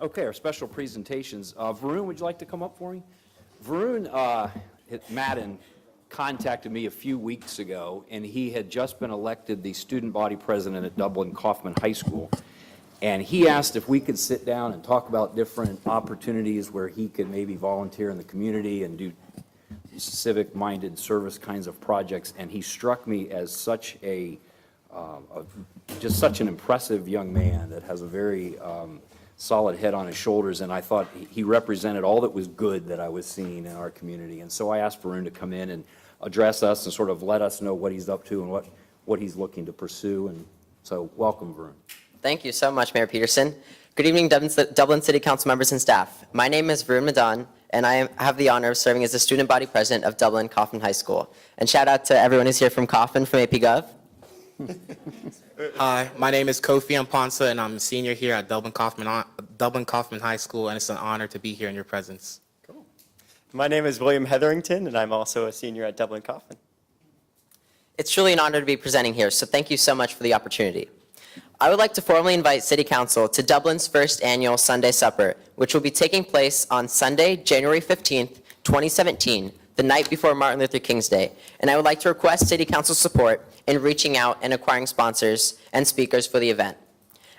Okay, our special presentations. Varun, would you like to come up for me? Varun Madden contacted me a few weeks ago, and he had just been elected the student body president at Dublin Kaufman High School. And he asked if we could sit down and talk about different opportunities where he could maybe volunteer in the community and do civic-minded service kinds of projects. And he struck me as such just such an impressive young man that has a very solid head on his shoulders, and I thought he represented all that was good that I was seeing in our community. And so I asked Varun to come in and address us and sort of let us know what he's up to and what he's looking to pursue. And so welcome, Varun. Thank you so much, Mayor Peterson. Good evening, Dublin City Council members and staff. My name is Varun Madan, and I have the honor of serving as the student body president of Dublin Kaufman High School. And shout out to everyone who's here from Kaufman, from APGov. Hi, my name is Kofi Amponsa, and I'm a senior here at Dublin Kaufman High School, and it's an honor to be here in your presence. Cool. My name is William Hetherington, and I'm also a senior at Dublin Kaufman. It's truly an honor to be presenting here, so thank you so much for the opportunity. I would like to formally invite City Council to Dublin's first annual Sunday Supper, which will be taking place on Sunday, January 15th, 2017, the night before Martin Luther King's Day. And I would like to request City Council support in reaching out and acquiring sponsors and speakers for the event.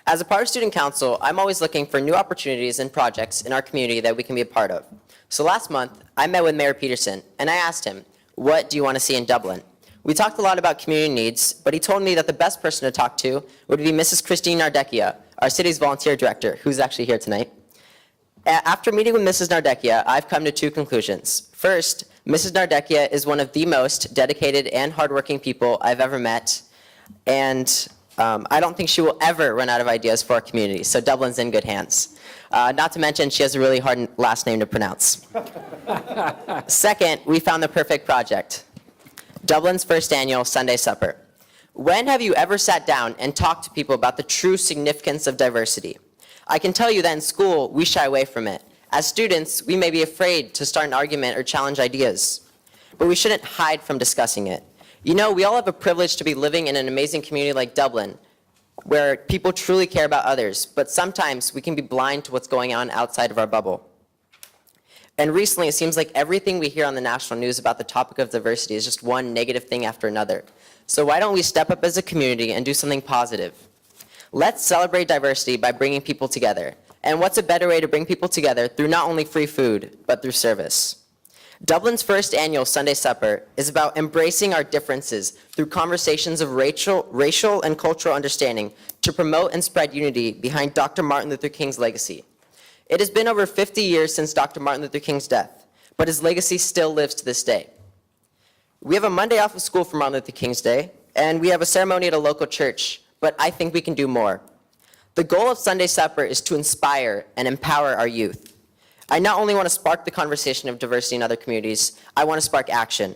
As a part of Student Council, I'm always looking for new opportunities and projects in our community that we can be a part of. So last month, I met with Mayor Peterson, and I asked him, what do you want to see in Dublin? We talked a lot about community needs, but he told me that the best person to talk to would be Mrs. Christine Nardecchia, our city's volunteer director, who's actually here tonight. After meeting with Mrs. Nardecchia, I've come to two conclusions. First, Mrs. Nardecchia is one of the most dedicated and hardworking people I've ever met, and I don't think she will ever run out of ideas for our community, so Dublin's in good hands. Not to mention, she has a really hard last name to pronounce. Second, we found the perfect project, Dublin's first annual Sunday Supper. When have you ever sat down and talked to people about the true significance of diversity? I can tell you that in school, we shy away from it. As students, we may be afraid to start an argument or challenge ideas, but we shouldn't hide from discussing it. You know, we all have a privilege to be living in an amazing community like Dublin, where people truly care about others, but sometimes we can be blind to what's going on outside of our bubble. And recently, it seems like everything we hear on the national news about the topic of diversity is just one negative thing after another. So why don't we step up as a community and do something positive? Let's celebrate diversity by bringing people together. And what's a better way to bring people together through not only free food, but through service? Dublin's first annual Sunday Supper is about embracing our differences through conversations of racial and cultural understanding to promote and spread unity behind Dr. Martin Luther King's legacy. It has been over 50 years since Dr. Martin Luther King's death, but his legacy still lives to this day. We have a Monday off of school for Martin Luther King's Day, and we have a ceremony at a local church, but I think we can do more. The goal of Sunday Supper is to inspire and empower our youth. I not only want to spark the conversation of diversity in other communities, I want to spark action.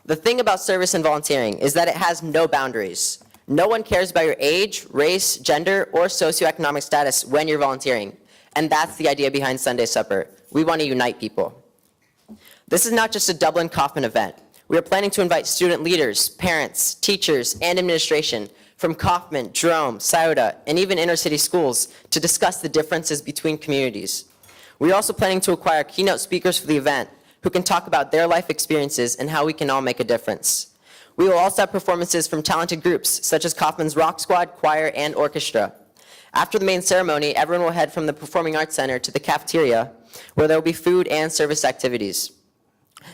The thing about service and volunteering is that it has no boundaries. No one cares about your age, race, gender, or socioeconomic status when you're volunteering. And that's the idea behind Sunday Supper. We want to unite people. This is not just a Dublin Kaufman event. We are planning to invite student leaders, parents, teachers, and administration from Kaufman, Jerome, Scioto, and even inner city schools to discuss the differences between communities. We are also planning to acquire keynote speakers for the event who can talk about their life experiences and how we can all make a difference. We will also have performances from talented groups such as Kaufman's Rock Squad, choir, and orchestra. After the main ceremony, everyone will head from the Performing Arts Center to the cafeteria, where there will be food and service activities.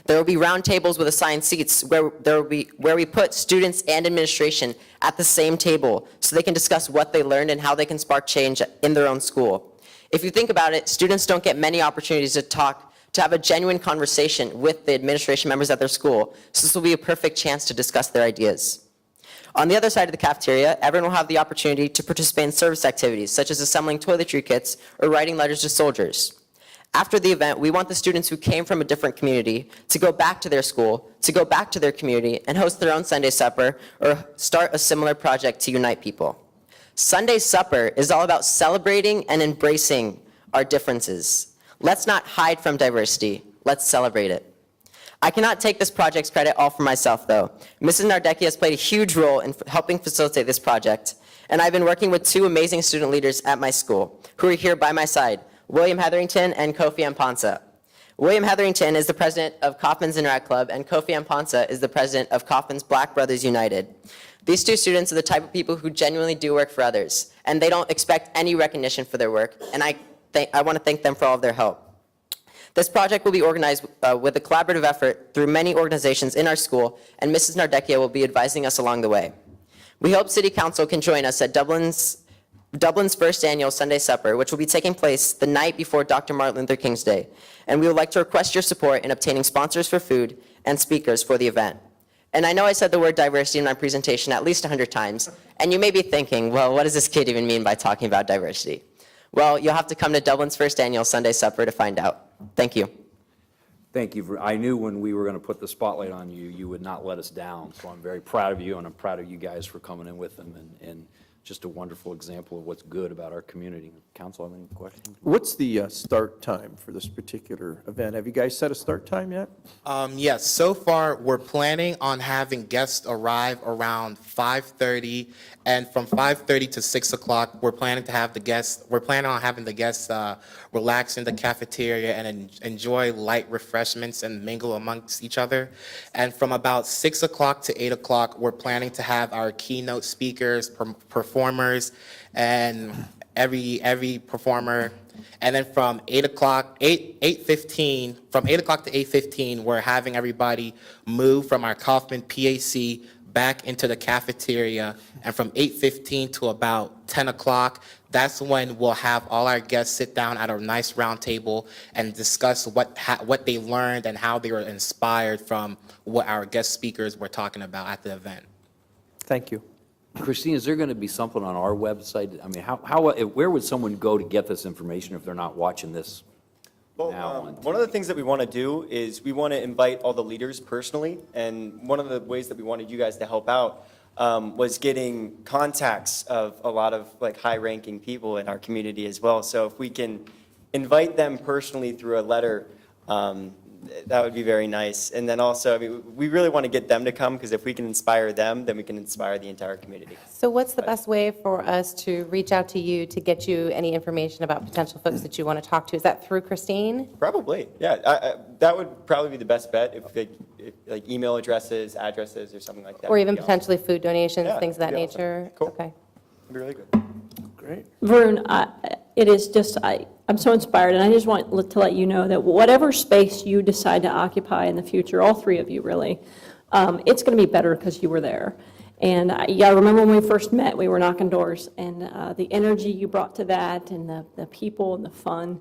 There will be round tables with assigned seats where we put students and administration at the same table so they can discuss what they learned and how they can spark change in their own school. If you think about it, students don't get many opportunities to have a genuine conversation with the administration members at their school, so this will be a perfect chance to discuss their ideas. On the other side of the cafeteria, everyone will have the opportunity to participate in service activities, such as assembling toiletry kits or writing letters to soldiers. After the event, we want the students who came from a different community to go back to their school, to go back to their community, and host their own Sunday Supper or start a similar project to unite people. Sunday Supper is all about celebrating and embracing our differences. Let's not hide from diversity. Let's celebrate it. I cannot take this project's credit all for myself, though. Mrs. Nardecchia has played a huge role in helping facilitate this project, and I've been working with two amazing student leaders at my school who are here by my side, William Hetherington and Kofi Amponsa. William Hetherington is the president of Kaufman's Interact Club, and Kofi Amponsa is the president of Kaufman's Black Brothers United. These two students are the type of people who genuinely do work for others, and they don't expect any recognition for their work, and I want to thank them for all of their help. This project will be organized with a collaborative effort through many organizations in our school, and Mrs. Nardecchia will be advising us along the way. We hope City Council can join us at Dublin's first annual Sunday Supper, which will be taking place the night before Dr. Martin Luther King's Day, and we would like to request your support in obtaining sponsors for food and speakers for the event. And I know I said the word diversity in my presentation at least 100 times, and you may be thinking, well, what does this kid even mean by talking about diversity? Well, you'll have to come to Dublin's first annual Sunday Supper to find out. Thank you. Thank you. I knew when we were going to put the spotlight on you, you would not let us down. So I'm very proud of you, and I'm proud of you guys for coming in with them, and just a wonderful example of what's good about our community. Council, have any questions? What's the start time for this particular event? Have you guys set a start time yet? Yes, so far, we're planning on having guests arrive around 5:30, and from 5:30 to 6 o'clock, we're planning on having the guests relax in the cafeteria and enjoy light refreshments and mingle amongst each other. And from about 6 o'clock to 8 o'clock, we're planning to have our keynote speakers, performers, and every performer. And then from 8:15, from 8 o'clock to 8:15, we're having everybody move from our Kaufman PAC back into the cafeteria. And from 8:15 to about 10 o'clock, that's when we'll have all our guests sit down at a nice round table and discuss what they learned and how they were inspired from what our guest speakers were talking about at the event. Thank you. Christine, is there going to be something on our website? I mean, where would someone go to get this information if they're not watching this Well, now? one of the things that we want to do is we want to invite all the leaders personally, and one of the ways that we wanted you guys to help out was getting contacts of a lot of like high-ranking people in our community as well. So if we can invite them personally through a letter, that would be very nice. And then also, I mean, we really want to get them to come, because if we can inspire them, then we can inspire the entire community. So what's the best way for us to reach out to you to get you any information about potential folks that you want to talk to? Is that through Christine? Probably, yeah. That would probably be the best bet, if like email addresses, addresses, or something like that. Or even would be awesome. potentially food donations, Yeah, things of that that'd be awesome. nature? Cool. Okay. That'd be really good. Great. Varun, it is just, I'm so inspired, and I just want to let you know that whatever space you decide to occupy in the future, all three of you really, it's going to be better because you were there. And I remember when we first met, we were knocking doors, and the energy you brought to that, and the people and the fun,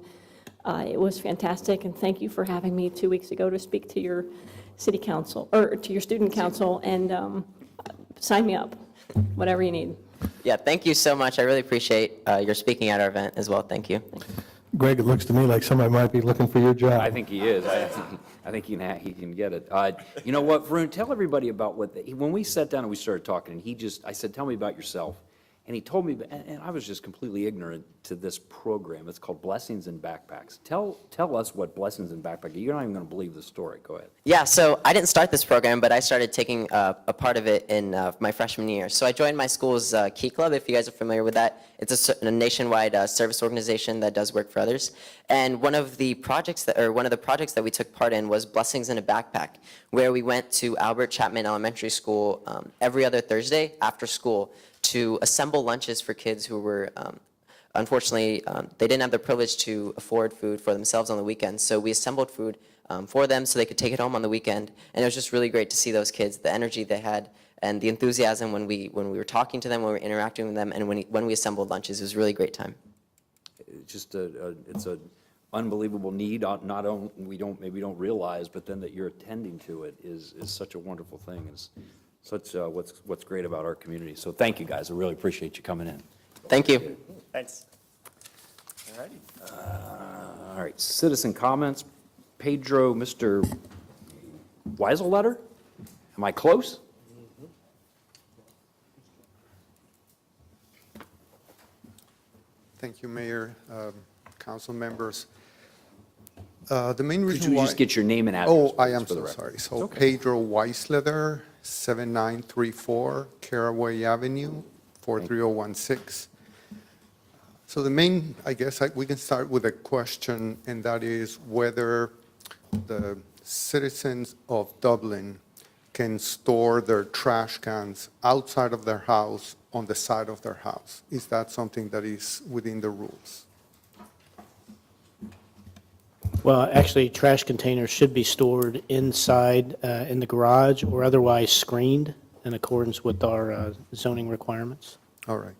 it was fantastic. And thank you for having me 2 weeks ago to speak to your city council, or to your student council, and sign me up, whatever you need. Yeah, thank you so much. I really appreciate your speaking at our event as well. Thank you. Greg, it looks to me like somebody might be looking for your job. I think he is. I think he can get it. You know what, Varun, tell everybody about when we sat down and we started talking, and I said, tell me about yourself. And he told me, and I was just completely ignorant to this program. It's called Blessings in Backpacks. Tell us what Blessings in Backpacks, you're not even going to believe the story. Go ahead. Yeah, so I didn't start this program, but I started taking a part of it in my freshman year. So I joined my school's Key Club, if you guys are familiar with that. It's a nationwide service organization that does work for others. And one of the projects that we took part in was Blessings in a Backpack, where we went to Albert Chapman Elementary School every other Thursday after school to assemble lunches for kids who were, unfortunately, they didn't have the privilege to afford food for themselves on the weekends. So we assembled food for them so they could take it home on the weekend. And it was just really great to see those kids, the energy they had, and the enthusiasm when we were talking to them, when we were interacting with them, and when we assembled lunches. It was a really great time. It's just it's an unbelievable need. Not only we don't realize, but then that you're attending to it is such a wonderful thing. It's such what's great about our community. So thank you guys. I really appreciate you coming in. Thank you. Thanks. All righty. All right, citizen comments. Pedro, Mr. Weiseletter? Am I close? Thank you, Mayor, council members. The main reason Could you why... just get your name and address? Oh, I please, am for the so record? sorry. So Okay. Pedro Weisleather, 7934 Caraway Avenue, 43016. So the main, I guess, we can start with a question, and that is whether the citizens of Dublin can store their trash cans outside of their house on the side of their house. Is that something that is within the rules? Well, actually, trash containers should be stored inside in the garage or otherwise screened in accordance with our zoning requirements. All right.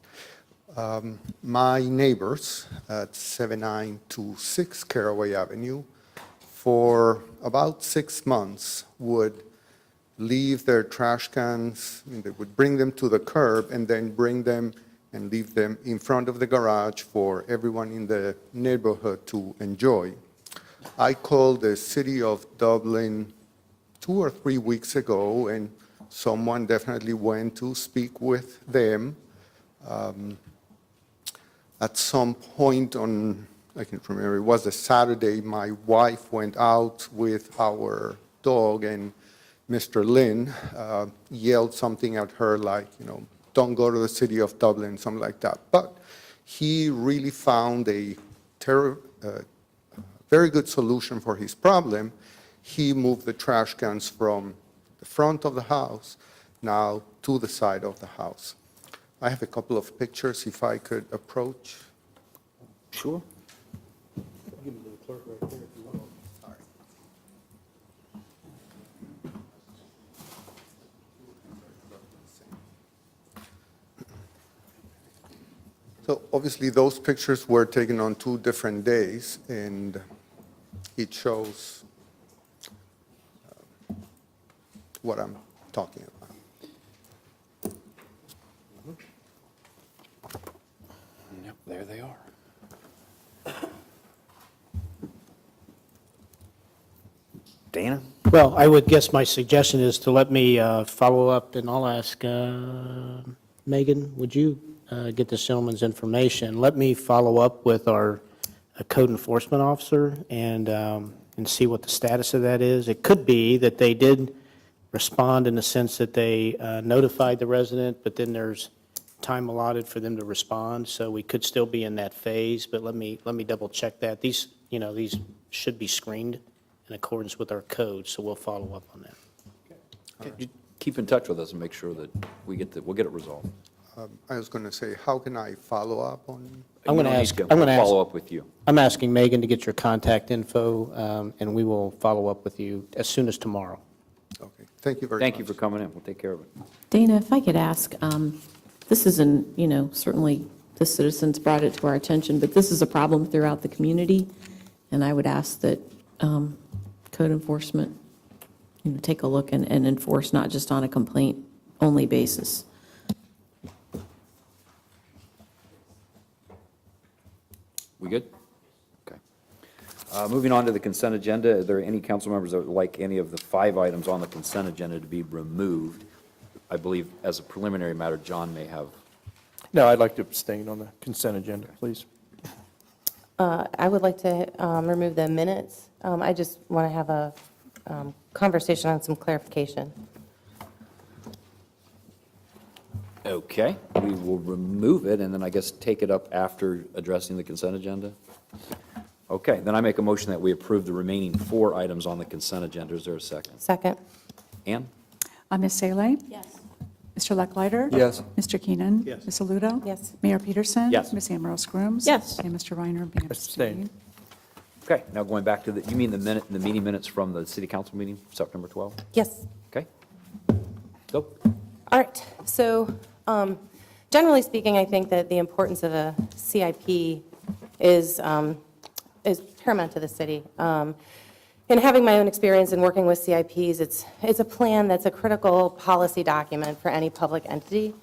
My neighbors at 7926 Caraway Avenue, for about 6 months, would leave their trash cans, they would bring them to the curb and then bring them and leave them in front of the garage for everyone in the neighborhood to enjoy. I called the city of Dublin 2 or 3 weeks ago, and someone definitely went to speak with them. At some point on, I can't remember, it was a Saturday, my wife went out with our dog, and Mr. Lynn yelled something at her like, don't go to the city of Dublin, something like that. But he really found a very good solution for his problem. He moved the trash cans from the front of the house now to the side of the house. I have a couple of pictures, if I could approach. Sure. So obviously, those pictures were taken on 2 different days, and it shows what I'm talking about. Yep, there they are. Dana? Well, I would guess my suggestion is to let me follow up, and I'll ask Megan, would you get this gentleman's information? Let me follow up with our code enforcement officer and see what the status of that is. It could be that they did respond in the sense that they notified the resident, but then there's time allotted for them to respond, so we could still be in that phase, but let me double check that. These should be screened in accordance with our code, so we'll follow up on that. You keep in touch with us and make sure that we'll get it resolved. I was going to say, how can I follow up on? I'm You going to don't need ask, to. I'm going to We'll ask. follow up with you. I'm asking Megan to get your contact info, and we will follow up with you as soon as tomorrow. Okay, thank you very much. Thank you for coming in. We'll take care of it. Dana, if I could ask, this isn't, certainly the citizens brought it to our attention, but this is a problem throughout the community, and I would ask that code enforcement, take a look and enforce, not just on a complaint-only basis. We good? Okay. Moving on to the consent agenda, are there any council members that would like any of the 5 items on the consent agenda to be removed? I believe, as a preliminary matter, John may have. No, I'd like to abstain on the consent agenda, please. I would like to remove the minutes. I just want to have a conversation on some clarification. Okay, we will remove it, and then I guess take it up after addressing the consent agenda? Okay, then I make a motion that we approve the remaining 4 items on the consent agenda. Is there a second? Second. Ann? Ms. Saleh? Yes. Mr. Lucklider? Yes. Mr. Keenan? Yes. Ms. Aludo? Yes. Mayor Peterson? Yes. Ms. Ambrose Grooms? Yes. And Mr. Reiner being Abstain. abstained. Okay, now going back to you mean the meeting minutes from the city council meeting, September 12th? Yes. Okay. Go. All right, so generally speaking, I think that the importance of a CIP is paramount to the city. In having my own experience in working with CIPs, it's a plan that's a critical policy document for any public entity.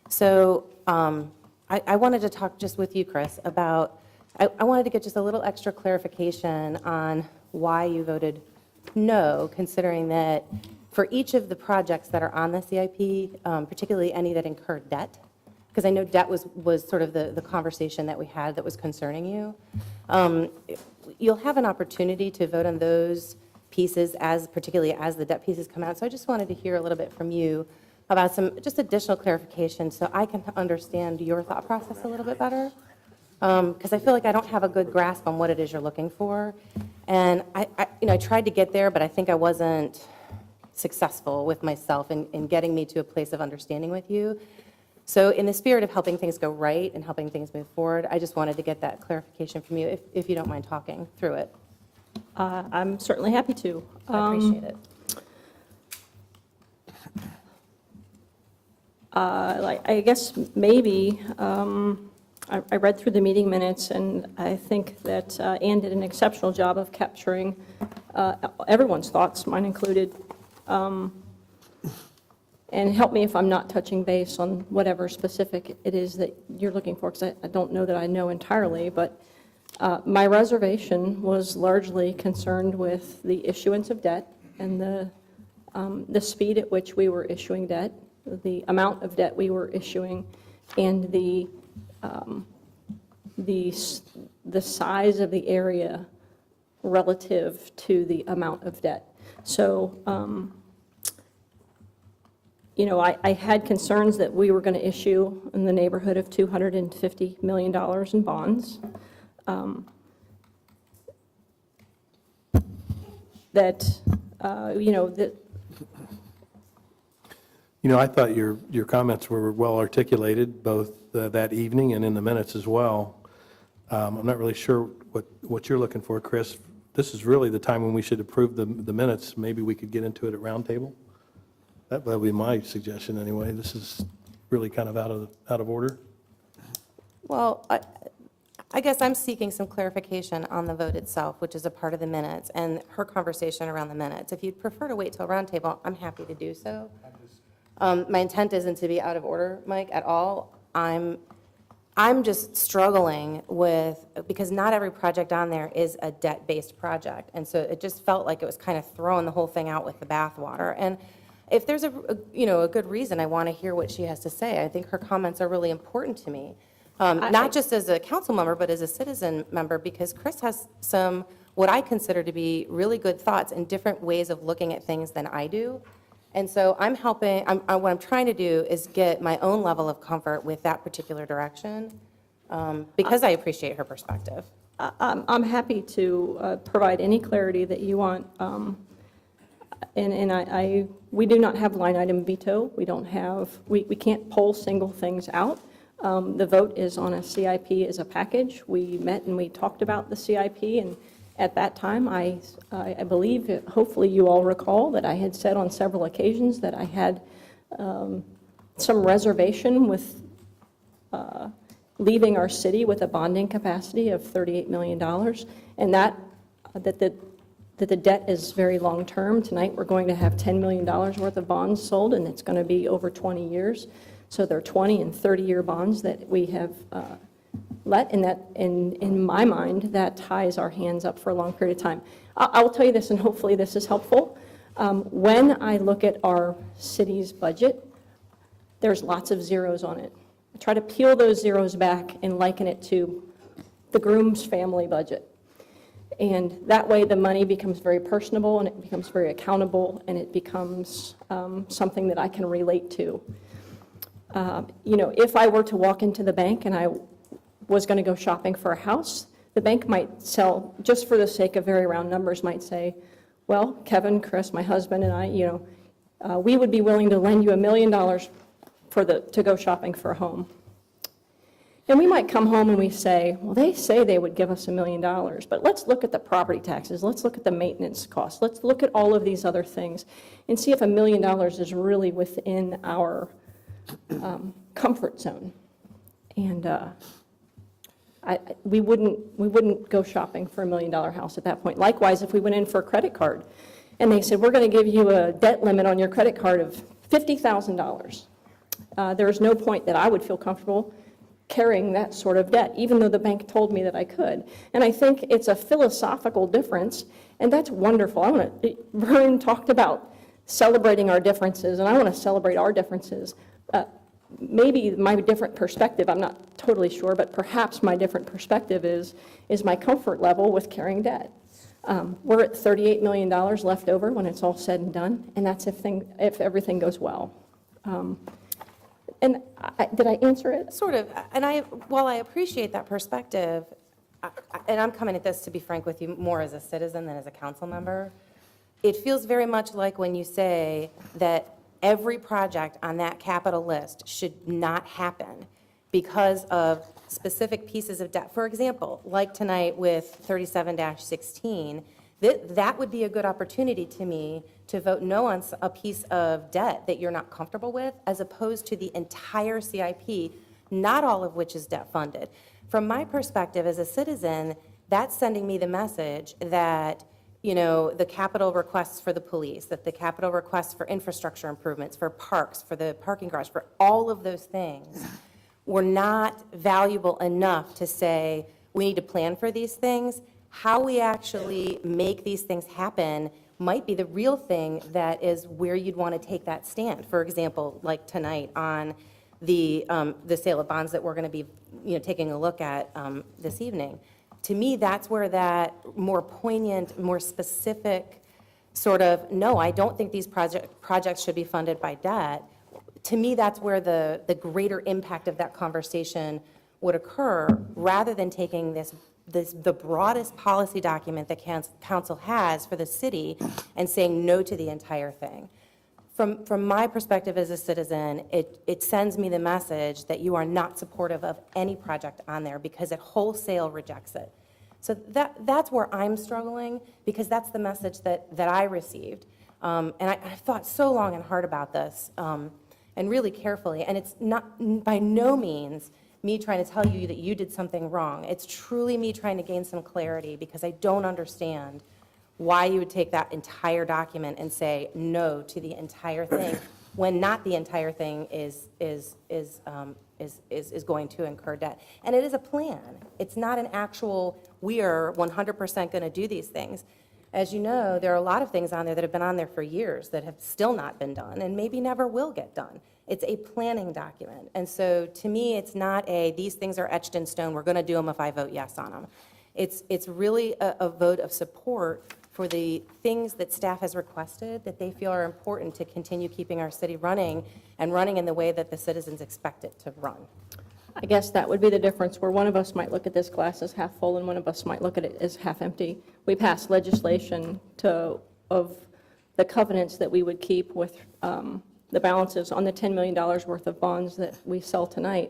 So I wanted to talk just with you, Chris, about, I wanted to get just a little extra clarification on why you voted no, considering that for each of the projects that are on the CIP, particularly any that incur debt, because I know debt was sort of the conversation that we had that was concerning you. You'll have an opportunity to vote on those pieces particularly as the debt pieces come out. So I just wanted to hear a little bit from you about some just additional clarification so I can understand your thought process a little bit better. because I feel like I don't have a good grasp on what it is you're looking for. And I tried to get there, but I think I wasn't successful with myself in getting me to a place of understanding with you. So in the spirit of helping things go right and helping things move forward, I just wanted to get that clarification from you, if you don't mind talking through it. I'm certainly happy to. I appreciate it. I guess maybe, I read through the meeting minutes, and I think that Ann did an exceptional job of capturing everyone's thoughts, mine included. And help me if I'm not touching base on whatever specific it is that you're looking for, because I don't know that I know entirely, but my reservation was largely concerned with the issuance of debt and the speed at which we were issuing debt, the amount of debt we were issuing, and the size of the area relative to the amount of debt. So, I had concerns that we were going to issue in the neighborhood of $250 million in bonds. That. I thought your comments were well articulated, both that evening and in the minutes as well. I'm not really sure what you're looking for, Chris. This is really the time when we should approve the minutes. Maybe we could get into it at roundtable. That would be my suggestion anyway. This is really kind of out of order. Well, I guess I'm seeking some clarification on the vote itself, which is a part of the minutes, and her conversation around the minutes. If you'd prefer to wait till roundtable, I'm happy to do so. My intent isn't to be out of order, Mike, at all. I'm just struggling with, because not every project on there is a debt-based project, and so it just felt like it was kind of throwing the whole thing out with the bathwater. And if there's a good reason, I want to hear what she has to say. I think her comments are really important to me, not just as a council member, but as a citizen member, because Chris has some, what I consider to be really good thoughts and different ways of looking at things than I do. And so I'm helping, what I'm trying to do is get my own level of comfort with that particular direction, because I appreciate her perspective. I'm happy to provide any clarity that you want. We do not have line item veto. We don't have, we can't pull single things out. The vote is on a CIP as a package. We met and we talked about the CIP, and at that time, I believe, hopefully you all recall, that I had said on several occasions that I had some reservation with leaving our city with a bonding capacity of $38 million, and that the debt is very long-term. Tonight, we're going to have $10 million worth of bonds sold, and it's going to be over 20 years. So they're 20 and 30-year bonds that we have and that, in my mind, that ties our hands up for a long period of time. I will tell you this, and hopefully this is helpful. When I look at our city's budget, there's lots of zeros on it. I try to peel those zeros back and liken it to the groom's family budget. And that way, the money becomes very personable, and it becomes very accountable, and it becomes something that I can relate to. If I were to walk into the bank and I was going to go shopping for a house, the bank might sell, just for the sake of very round numbers, might say, well, Kevin, Chris, my husband, and I, we would be willing to lend you $1 million to go shopping for a home. And we might come home and we say, well, they say they would give us $1 million, but let's look at the property taxes, let's look at the maintenance costs, let's look at all of these other things and see if $1 million is really within our comfort zone. And we wouldn't go shopping for $1 million house at that point. Likewise, if we went in for a credit card and they said, we're going to give you a debt limit on your credit card of $50,000, there is no point that I would feel comfortable carrying that sort of debt, even though the bank told me that I could. And I think it's a philosophical difference, and that's wonderful. Vern talked about celebrating our differences, and I want to celebrate our differences. Maybe my different perspective, I'm not totally sure, but perhaps my different perspective is my comfort level with carrying debt. We're at $38 million left over when it's all said and done, and that's if everything goes well. And did I answer it? Sort of, and while I appreciate that perspective, and I'm coming at this, to be frank with you, more as a citizen than as a council member, it feels very much like when you say that every project on that capital list should not happen because of specific pieces of debt. For example, like tonight with 37-16, that would be a good opportunity to me to vote no on a piece of debt that you're not comfortable with, as opposed to the entire CIP, not all of which is debt funded. From my perspective as a citizen, that's sending me the message that, you know, the capital requests for the police, that the capital requests for infrastructure improvements, for parks, for the parking garage, for all of those things were not valuable enough to say, we need to plan for these things. How we actually make these things happen might be the real thing that is where you'd want to take that stand. For example, like tonight on the sale of bonds that we're going to be, you know, taking a look at this evening. To me, that's where that more poignant, more specific sort of, no, I don't think these projects should be funded by debt. To me, that's where the greater impact of that conversation would occur, rather than taking the broadest policy document that council has for the city and saying no to the entire thing. From my perspective as a citizen, it sends me the message that you are not supportive of any project on there because it wholesale rejects it. So that's where I'm struggling, because that's the message that I received. And I thought so long and hard about this, and really carefully. And it's not by no means me trying to tell you that you did something wrong. It's truly me trying to gain some clarity, because I don't understand why you would take that entire document and say no to the entire thing, when not the entire thing is going to incur debt. And it is a plan. It's not an actual, we are 100% going to do these things. As you know, there are a lot of things on there that have been on there for years that have still not been done and maybe never will get done. It's a planning document. And so to me, it's not these things are etched in stone, we're going to do them if I vote yes on them. It's really a vote of support for the things that staff has requested that they feel are important to continue keeping our city running, and running in the way that the citizens expect it to run. I guess that would be the difference, where one of us might look at this glass as half full and one of us might look at it as half empty. We passed legislation of the covenants that we would keep with the balances on the $10 million worth of bonds that we sell tonight.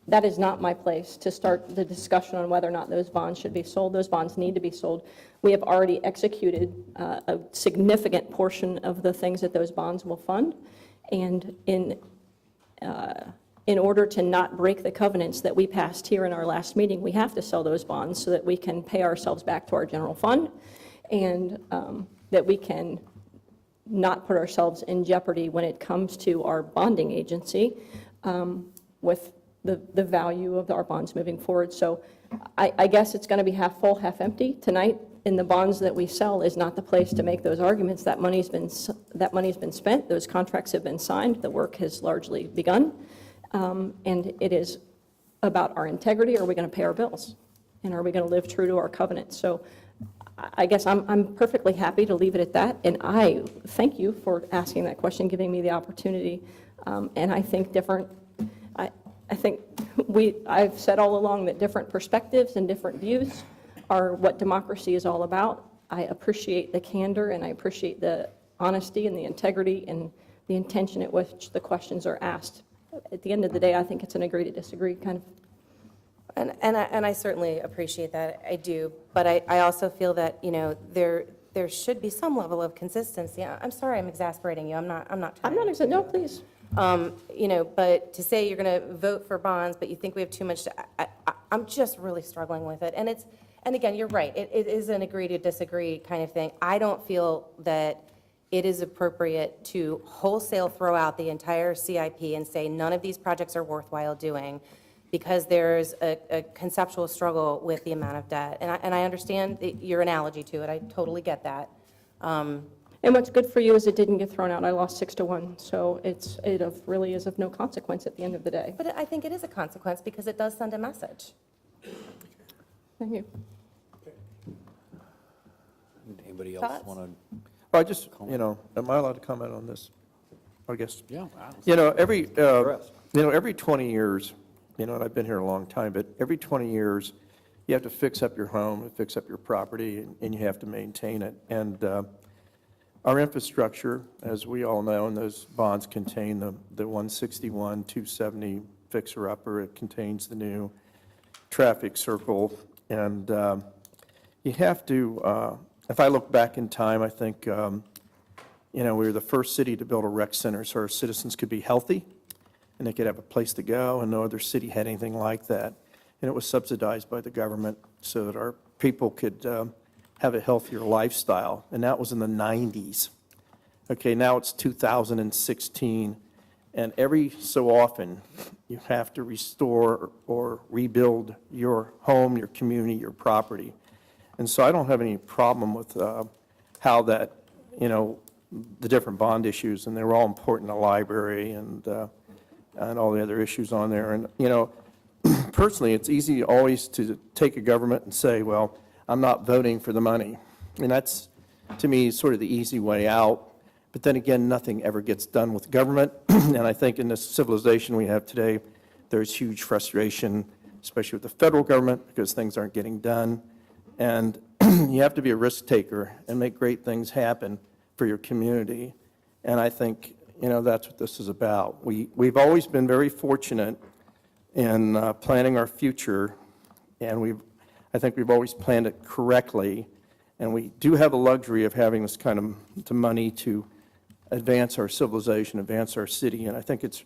That is not my place to start the discussion on whether or not those bonds should be sold. Those bonds need to be sold. We have already executed a significant portion of the things that those bonds will fund. And in order to not break the covenants that we passed here in our last meeting, we have to sell those bonds so that we can pay ourselves back to our general fund, and that we can not put ourselves in jeopardy when it comes to our bonding agency with the value of our bonds moving forward. So I guess it's going to be half full, half empty. Tonight, in the bonds that we sell, is not the place to make those arguments. That money's been spent. Those contracts have been signed. The work has largely begun. And it is about our integrity. Are we going to pay our bills? And are we going to live true to our covenants? So I guess I'm perfectly happy to leave it at that. And I thank you for asking that question, giving me the opportunity. And I think I've said all along that different perspectives and different views are what democracy is all about. I appreciate the candor, and I appreciate the honesty and the integrity and the intention at which the questions are asked. At the end of the day, I think it's an agree to disagree kind of. And I certainly appreciate that. I do. But I also feel that, you know, there should be some level of consistency. I'm sorry I'm exasperating you. I'm not trying to. No, please. You know, but to say you're going to vote for bonds, but you think we have too much, I'm just really struggling with it. And again, you're right. It is an agree to disagree kind of thing. I don't feel that it is appropriate to wholesale throw out the entire CIP and say none of these projects are worthwhile doing, because there's a conceptual struggle with the amount of debt. And I understand your analogy to it. I totally get that. And what's good for you is it didn't get thrown out. I lost 6-1, so it really is of no consequence at the end of the day. But I think it is a consequence, because it does send a message. Thank you. Anybody else want to? Well, I just, am I allowed to comment on this? I guess. Yeah. Every 20 years, and I've been here a long time, but every 20 years, you have to fix up your home and fix up your property, and you have to maintain it. And our infrastructure, as we all know, and those bonds contain the 161, 270 fixer-upper. It contains the new traffic circle. And you have to, if I look back in time, I think, we were the first city to build a rec center so our citizens could be healthy and they could have a place to go, and no other city had anything like that. And it was subsidized by the government so that our people could have a healthier lifestyle, and that was in the 90s. Okay, now it's 2016, and every so often, you have to restore or rebuild your home, your community, your property. And so I don't have any problem with how that, the different bond issues, and they were all important, the library and all the other issues on there. And, personally, it's easy always to take a government and say, well, I'm not voting for the money. And that's, to me, sort of the easy way out. But then again, nothing ever gets done with government. And I think in this civilization we have today, there's huge frustration, especially with the federal government, because things aren't getting done. And you have to be a risk taker and make great things happen for your community. And I think, that's what this is about. We've always been very fortunate in planning our future, and I think we've always planned it correctly. And we do have the luxury of having this kind of money to advance our civilization, advance our city. And I think it's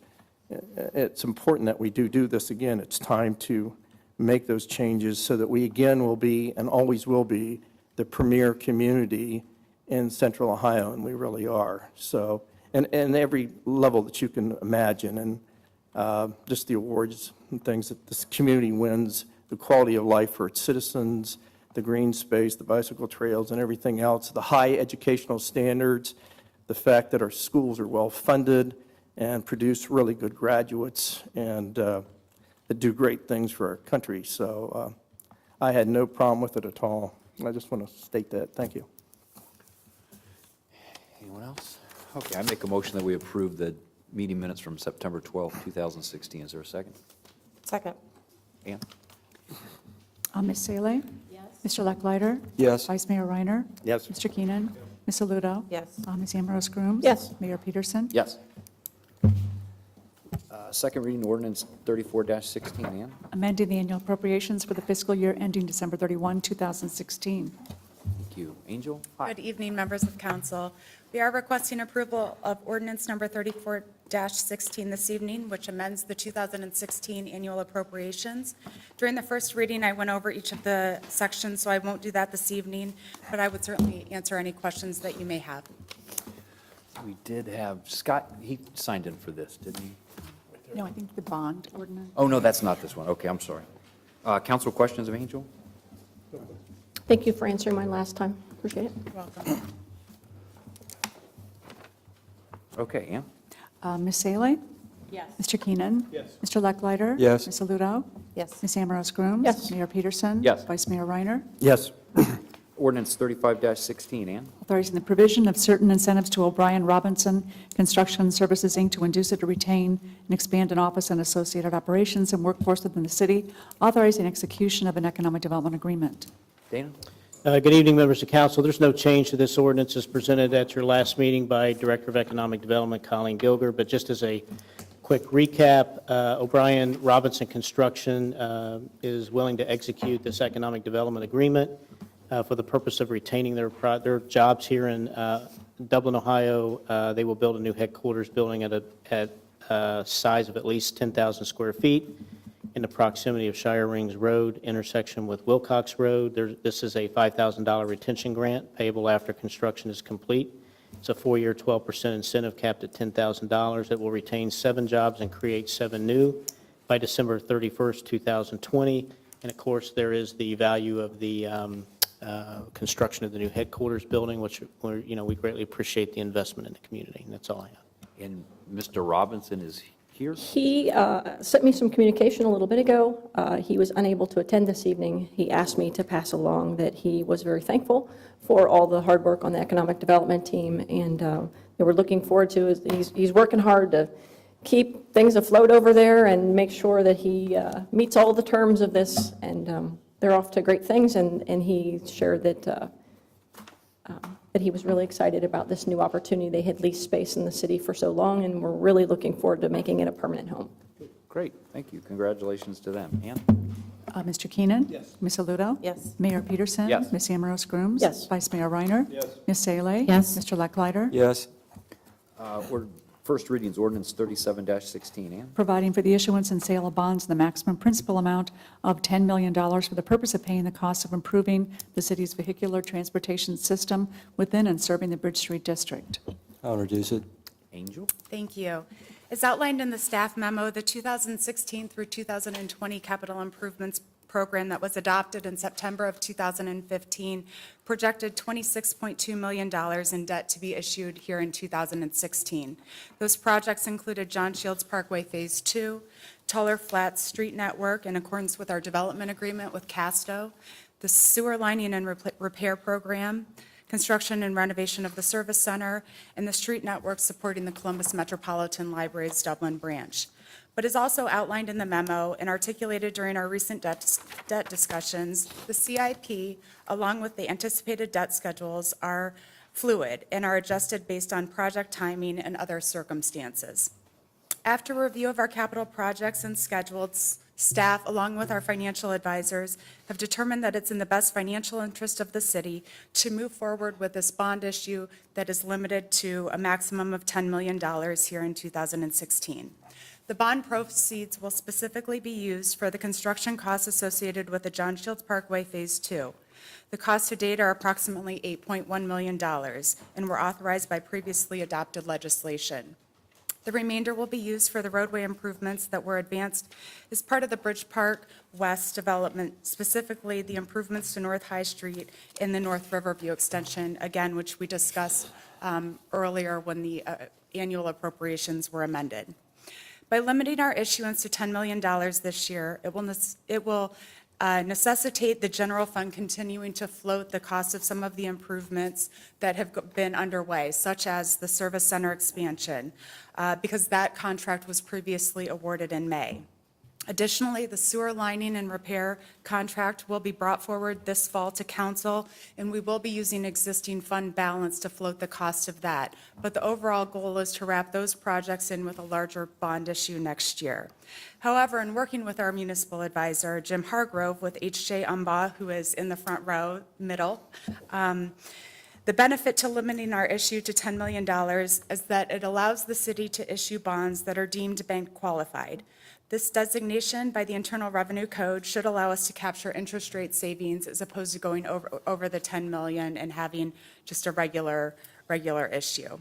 important that we do this again. It's time to make those changes so that we again will be, and always will be, the premier community in Central Ohio, and we really are. So, and every level that you can imagine, and just the awards and things that this community wins, the quality of life for its citizens, the green space, the bicycle trails, and everything else, the high educational standards, the fact that our schools are well-funded and produce really good graduates and that do great things for our country. So I had no problem with it at all. I just want to state that. Thank you. Anyone else? Okay, I make a motion that we approve the meeting minutes from September 12th, 2016. Is there a second? Second. Ann? Ms. Salee? Yes. Mr. Lucklider? Yes. Vice Mayor Reiner? Yes. Mr. Keenan? Ms. Aludo? Yes. Ms. Ambrose Grooms? Yes. Mayor Peterson? Yes. Second reading ordinance 34-16. Ann? Amending the annual appropriations for the fiscal year ending December 31, 2016. Thank you. Angel? Good evening, members of council. We are requesting approval of ordinance number 34-16 this evening, which amends the 2016 annual appropriations. During the first reading, I went over each of the sections, so I won't do that this evening, but I would certainly answer any questions that you may have. We did have, Scott, he signed in for this, didn't he? No, I think the bond ordinance. Oh, no, that's not this one. Okay, I'm sorry. Council questions of Angel? Thank you for answering mine last time. Appreciate it. You're welcome. Okay, Ann? Ms. Salee? Yes. Mr. Keenan? Yes. Mr. Lucklider? Yes. Ms. Aludo? Yes. Ms. Ambrose Grooms? Yes. Mayor Peterson? Yes. Vice Mayor Reiner? Yes. Ordinance 35-16. Ann? Authorizing the provision of certain incentives to O'Brien Robinson Construction Services, Inc. to induce it to retain and expand an office and associated operations and workforce within the city, authorizing execution of an economic development agreement. Dana? Good evening, members of council. There's no change to this ordinance as presented at your last meeting by Director of Economic Development, Colleen Gilger. But just as a quick recap, O'Brien Robinson Construction is willing to execute this economic development agreement for the purpose of retaining their jobs here in Dublin, Ohio. They will build a new headquarters building at a size of at least 10,000 square feet in the proximity of Shire Rings Road intersection with Wilcox Road. This is a $5,000 retention grant payable after construction is complete. It's a 4-year, 12% incentive capped at $10,000. It will retain 7 jobs and create 7 new by December 31st, 2020. And of course, there is the value of the construction of the new headquarters building, which we greatly appreciate the investment in the community. And that's all I have. And Mr. Robinson is here? He sent me some communication a little bit ago. He was unable to attend this evening. He asked me to pass along that he was very thankful for all the hard work on the economic development team, and that we're looking forward to, he's working hard to keep things afloat over there and make sure that he meets all the terms of this, and they're off to great things, and he shared that he was really excited about this new opportunity. They had leased space in the city for so long, and we're really looking forward to making it a permanent home. Great, thank you. Congratulations to them. Ann? Mr. Keenan? Yes. Ms. Aludo? Yes. Mayor Peterson? Yes. Ms. Ambrose Grooms? Yes. Vice Mayor Reiner? Yes. Ms. Salee? Yes. Mr. Lechleider? Yes. First readings, ordinance 37-16. Ann? Providing for the issuance and sale of bonds in the maximum principal amount of $10 million for the purpose of paying the costs of improving the city's vehicular transportation system within and serving the Bridge Street District. I'll introduce it. Angel? Thank you. As outlined in the staff memo, the 2016 through 2020 capital improvements program that was adopted in September of 2015 projected $26.2 million in debt to be issued here in 2016. Those projects included John Shields Parkway Phase 2, Tuller Flats Street Network in accordance with our development agreement with Casto, the sewer lining and repair program, construction and renovation of the service center, and the street network supporting the Columbus Metropolitan Library's Dublin branch. But as also outlined in the memo and articulated during our recent debt discussions, the CIP, along with the anticipated debt schedules, are fluid and are adjusted based on project timing and other circumstances. After review of our capital projects and schedules, staff, along with our financial advisors, have determined that it's in the best financial interest of the city to move forward with this bond issue that is limited to a maximum of $10 million here in 2016. The bond proceeds will specifically be used for the construction costs associated with the John Shields Parkway Phase 2. The costs to date are approximately $8.1 million and were authorized by previously adopted legislation. The remainder will be used for the roadway improvements that were advanced as part of the Bridge Park West development, specifically the improvements to North High Street and the North Riverview extension, again, which we discussed earlier when the annual appropriations were amended. By limiting our issuance to $10 million this year, it will necessitate the general fund continuing to float the cost of some of the improvements that have been underway, such as the service center expansion, because that contract was previously awarded in May. Additionally, the sewer lining and repair contract will be brought forward this fall to council, and we will be using existing fund balance to float the cost of that. But the overall goal is to wrap those projects in with a larger bond issue next year. However, in working with our municipal advisor, Jim Hargrove with H.J. Umbaugh, who is in the front row, middle, the benefit to limiting our issue to $10 million is that it allows the city to issue bonds that are deemed bank qualified. This designation by the Internal Revenue Code should allow us to capture interest rate savings as opposed to going over the $10 million and having just a regular issue.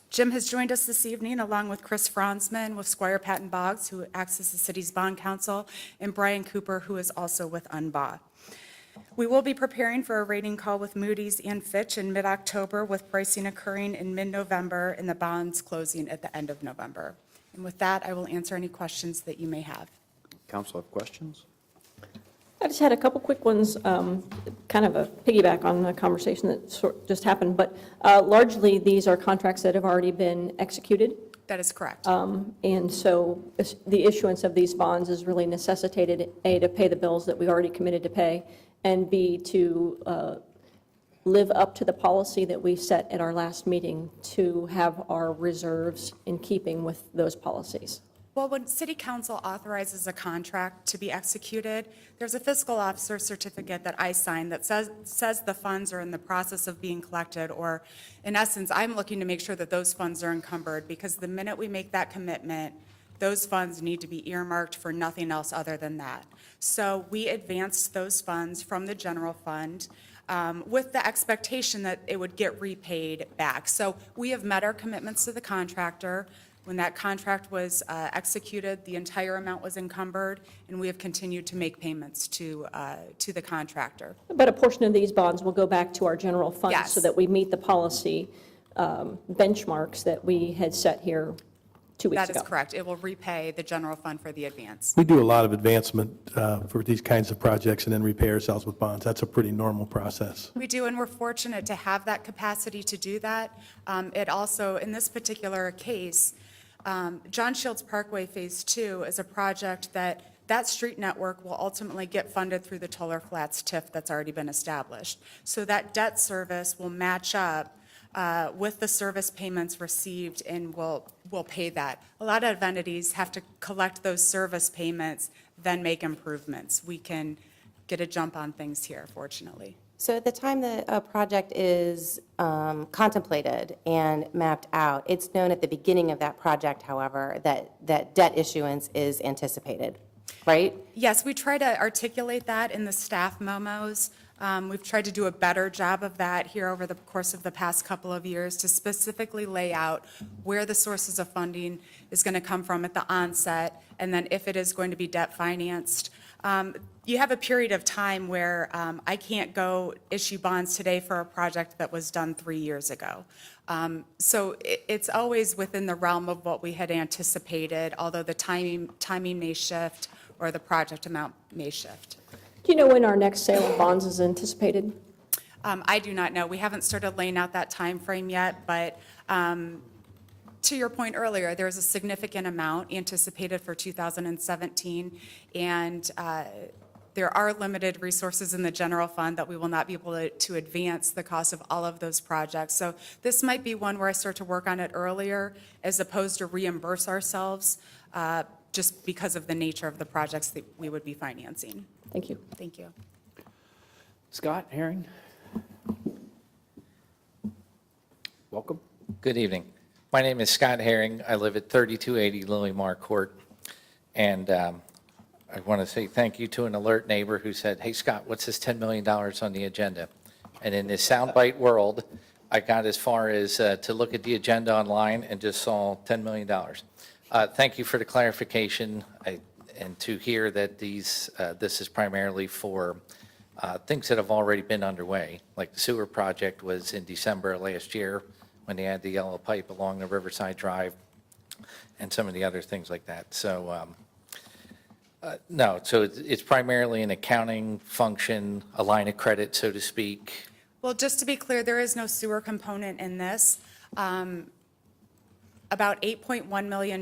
Jim has joined us this evening along with Chris Franzman with Squire Patton Boggs, who acts as the city's bond counsel, and Brian Cooper, who is also with Umbaugh. We will be preparing for a rating call with Moody's and Fitch in mid-October, with pricing occurring in mid-November and the bonds closing at the end of November. And with that, I will answer any questions that you may have. Council have questions? I just had a couple quick ones, kind of a piggyback on the conversation that just happened, but largely these are contracts that have already been executed. That is correct. And so the issuance of these bonds is really necessitated, A, to pay the bills that we already committed to pay, and B, to live up to the policy that we set at our last meeting to have our reserves in keeping with those policies. Well, when city council authorizes a contract to be executed, there's a fiscal officer certificate that I sign that says the funds are in the process of being collected, or in essence, I'm looking to make sure that those funds are encumbered, because the minute we make that commitment, those funds need to be earmarked for nothing else other than that. So we advanced those funds from the general fund with the expectation that it would get repaid back. So we have met our commitments to the contractor. When that contract was executed, the entire amount was encumbered, and we have continued to make payments to the contractor. But a portion of these bonds will go back to our general fund Yes. so that we meet the policy benchmarks that we had set here 2 weeks That ago. is correct. It will repay the general fund for the advance. We do a lot of advancement for these kinds of projects and then repay ourselves with bonds. That's a pretty normal process. We do, and we're fortunate to have that capacity to do that. It also, in this particular case, John Shields Parkway Phase 2 is a project that street network will ultimately get funded through the Toller Flats TIF that's already been established. So that debt service will match up with the service payments received and will pay that. A lot of entities have to collect those service payments, then make improvements. We can get a jump on things here, fortunately. So at the time that a project is contemplated and mapped out, it's known at the beginning of that project, however, that debt issuance is anticipated, right? Yes, we try to articulate that in the staff memos. We've tried to do a better job of that here over the course of the past couple of years to specifically lay out where the sources of funding is going to come from at the onset, and then if it is going to be debt financed. You have a period of time where I can't go issue bonds today for a project that was done 3 years ago. So it's always within the realm of what we had anticipated, although the timing may shift or the project amount may shift. Do you know when our next sale of bonds is anticipated? I do not know. We haven't started laying out that time frame yet, but to your point earlier, there's a significant amount anticipated for 2017, and there are limited resources in the general fund that we will not be able to advance the cost of all of those projects. So this might be one where I start to work on it earlier as opposed to reimburse ourselves just because of the nature of the projects that we would be financing. Thank you. Thank you. Scott Herring? Welcome. Good evening. My name is Scott Herring. I live at 3280 Lilymar Court. And I want to say thank you to an alert neighbor who said, "Hey, Scott, what's this $10 million on the agenda?" And in this soundbite world, I got as far as to look at the agenda online and just saw $10 million. Thank you for the clarification and to hear that this is primarily for things that have already been underway, like the sewer project was in December last year when they had the yellow pipe along the Riverside Drive and some of the other things like that. So no, so it's primarily an accounting function, a line of credit, so to speak. Well, just to be clear, there is no sewer component in this. About $8.1 million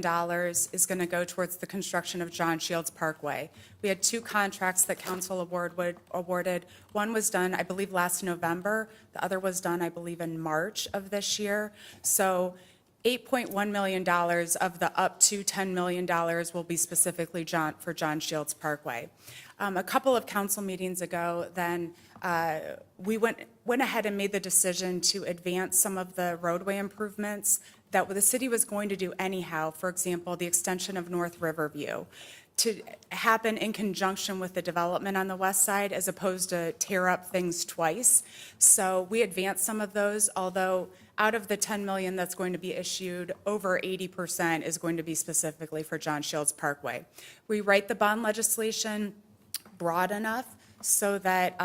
is going to go towards the construction of John Shields Parkway. We had 2 contracts that council awarded. One was done, I believe, last November. The other was done, I believe, in March of this year. So $8.1 million of the up to $10 million will be specifically for John Shields Parkway. A couple of council meetings ago, then, we went ahead and made the decision to advance some of the roadway improvements that the city was going to do anyhow, for example, the extension of North Riverview, to happen in conjunction with the development on the west side as opposed to tear up things twice. So we advanced some of those, although out of the $10 million that's going to be issued, over 80% is going to be specifically for John Shields Parkway. We write the bond legislation broad enough so that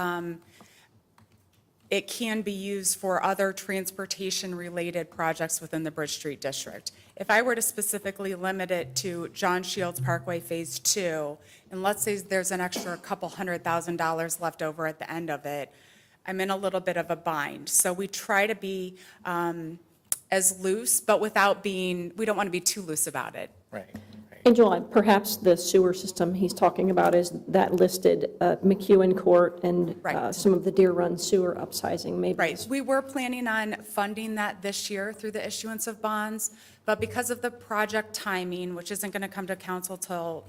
it can be used for other transportation-related projects within the Bridge Street District. If I were to specifically limit it to John Shields Parkway Phase 2, and let's say there's an extra couple $100,000 left over at the end of it, I'm in a little bit of a bind. So we try to be as loose, but without being, we don't want to be too loose about it. Right. Angela, perhaps the sewer system he's talking about is that listed McEwen Court and Right. some of the Deer Run sewer upsizing, maybe. Right. We were planning on funding that this year through the issuance of bonds, but because of the project timing, which isn't going to come to council till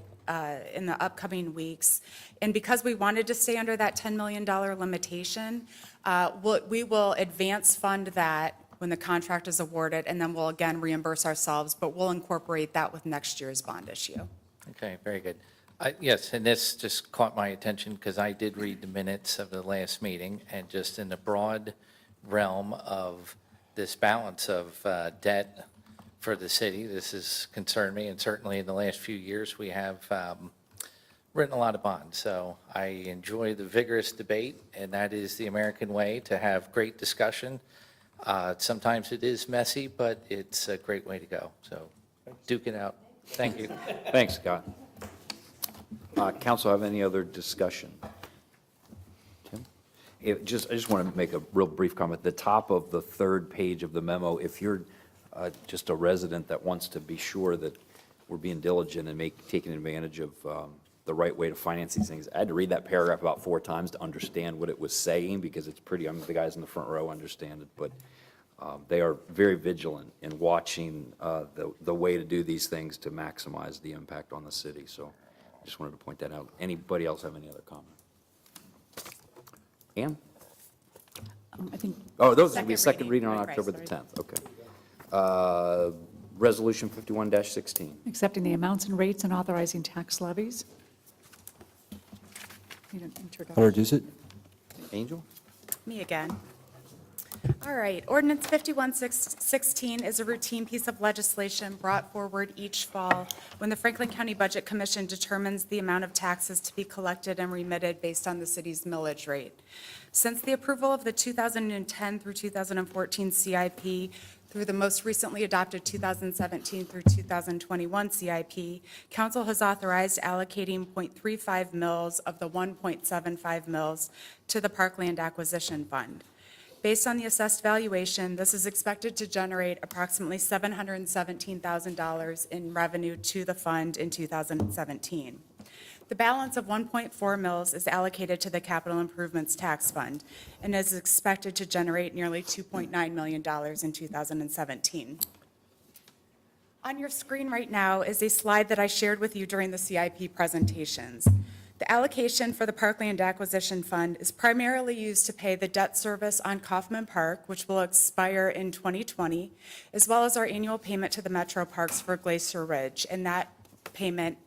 in the upcoming weeks, and because we wanted to stay under that $10 million limitation, we will advance fund that when the contract is awarded, and then we'll again reimburse ourselves, but we'll incorporate that with next year's bond issue. Okay, very good. Yes, and this just caught my attention because I did read the minutes of the last meeting, and just in the broad realm of this balance of debt for the city, this has concerned me, and certainly in the last few years, we have written a lot of bonds. So I enjoy the vigorous debate, and that is the American way, to have great discussion. Sometimes it is messy, but it's a great way to go. So duke it out. Thank you. Thanks, Scott. Council, have any other discussion? Tim? I just want to make a real brief comment. The top of the third page of the memo, if you're just a resident that wants to be sure that we're being diligent and taking advantage of the right way to finance these things, I had to read that paragraph about 4 times to understand what it was saying, because it's pretty, I mean, the guys in the front row understand it, but they are very vigilant in watching the way to do these things to maximize the impact on the city. So I just wanted to point that out. Anybody else have any other comment? Ann? I think Oh, those will be second Second reading on reading, right, October the sorry. 10th, okay. Resolution 51-16. accepting the amounts and rates and authorizing tax levies. Need an introduction. Introduce it? Angel? Me again. All right, ordinance 5116 is a routine piece of legislation brought forward each fall when the Franklin County Budget Commission determines the amount of taxes to be collected and remitted based on the city's millage rate. Since the approval of the 2010 through 2014 CIP through the most recently adopted 2017 through 2021 CIP, council has authorized allocating .35 mils of the 1.75 mils to the Parkland Acquisition Fund. Based on the assessed valuation, this is expected to generate approximately $717,000 in revenue to the fund in 2017. The balance of 1.4 mils is allocated to the Capital Improvements Tax Fund and is expected to generate nearly $2.9 million in 2017. On your screen right now is a slide that I shared with you during the CIP presentations. The allocation for the Parkland Acquisition Fund is primarily used to pay the debt service on Kaufman Park, which will expire in 2020, as well as our annual payment to the Metro Parks for Glacier Ridge, and that payment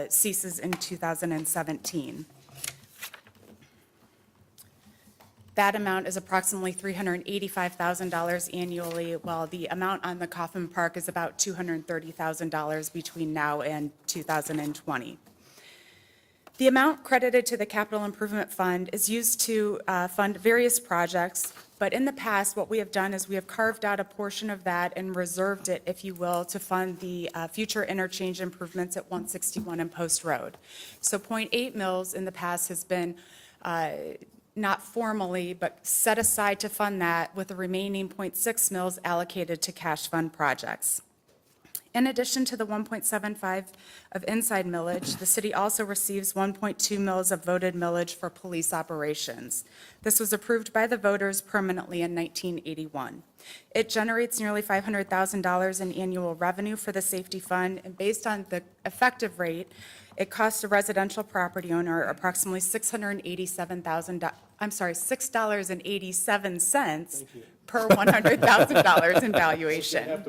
ceases in 2017. That amount is approximately $385,000 annually, while the amount on the Kaufman Park is about $230,000 between now and 2020. The amount credited to the Capital Improvement Fund is used to fund various projects, but in the past, what we have done is we have carved out a portion of that and reserved it, if you will, to fund the future interchange improvements at 161 and Post Road. So .8 mils in the past has been not formally, but set aside to fund that, with the remaining .6 mils allocated to cash fund projects. In addition to the 1.75 of inside millage, the city also receives 1.2 mils of voted millage for police operations. This was approved by the voters permanently in 1981. It generates nearly $500,000 in annual revenue for the safety fund, and based on the effective rate, it costs a residential property owner approximately $6.87 per $100,000 in valuation.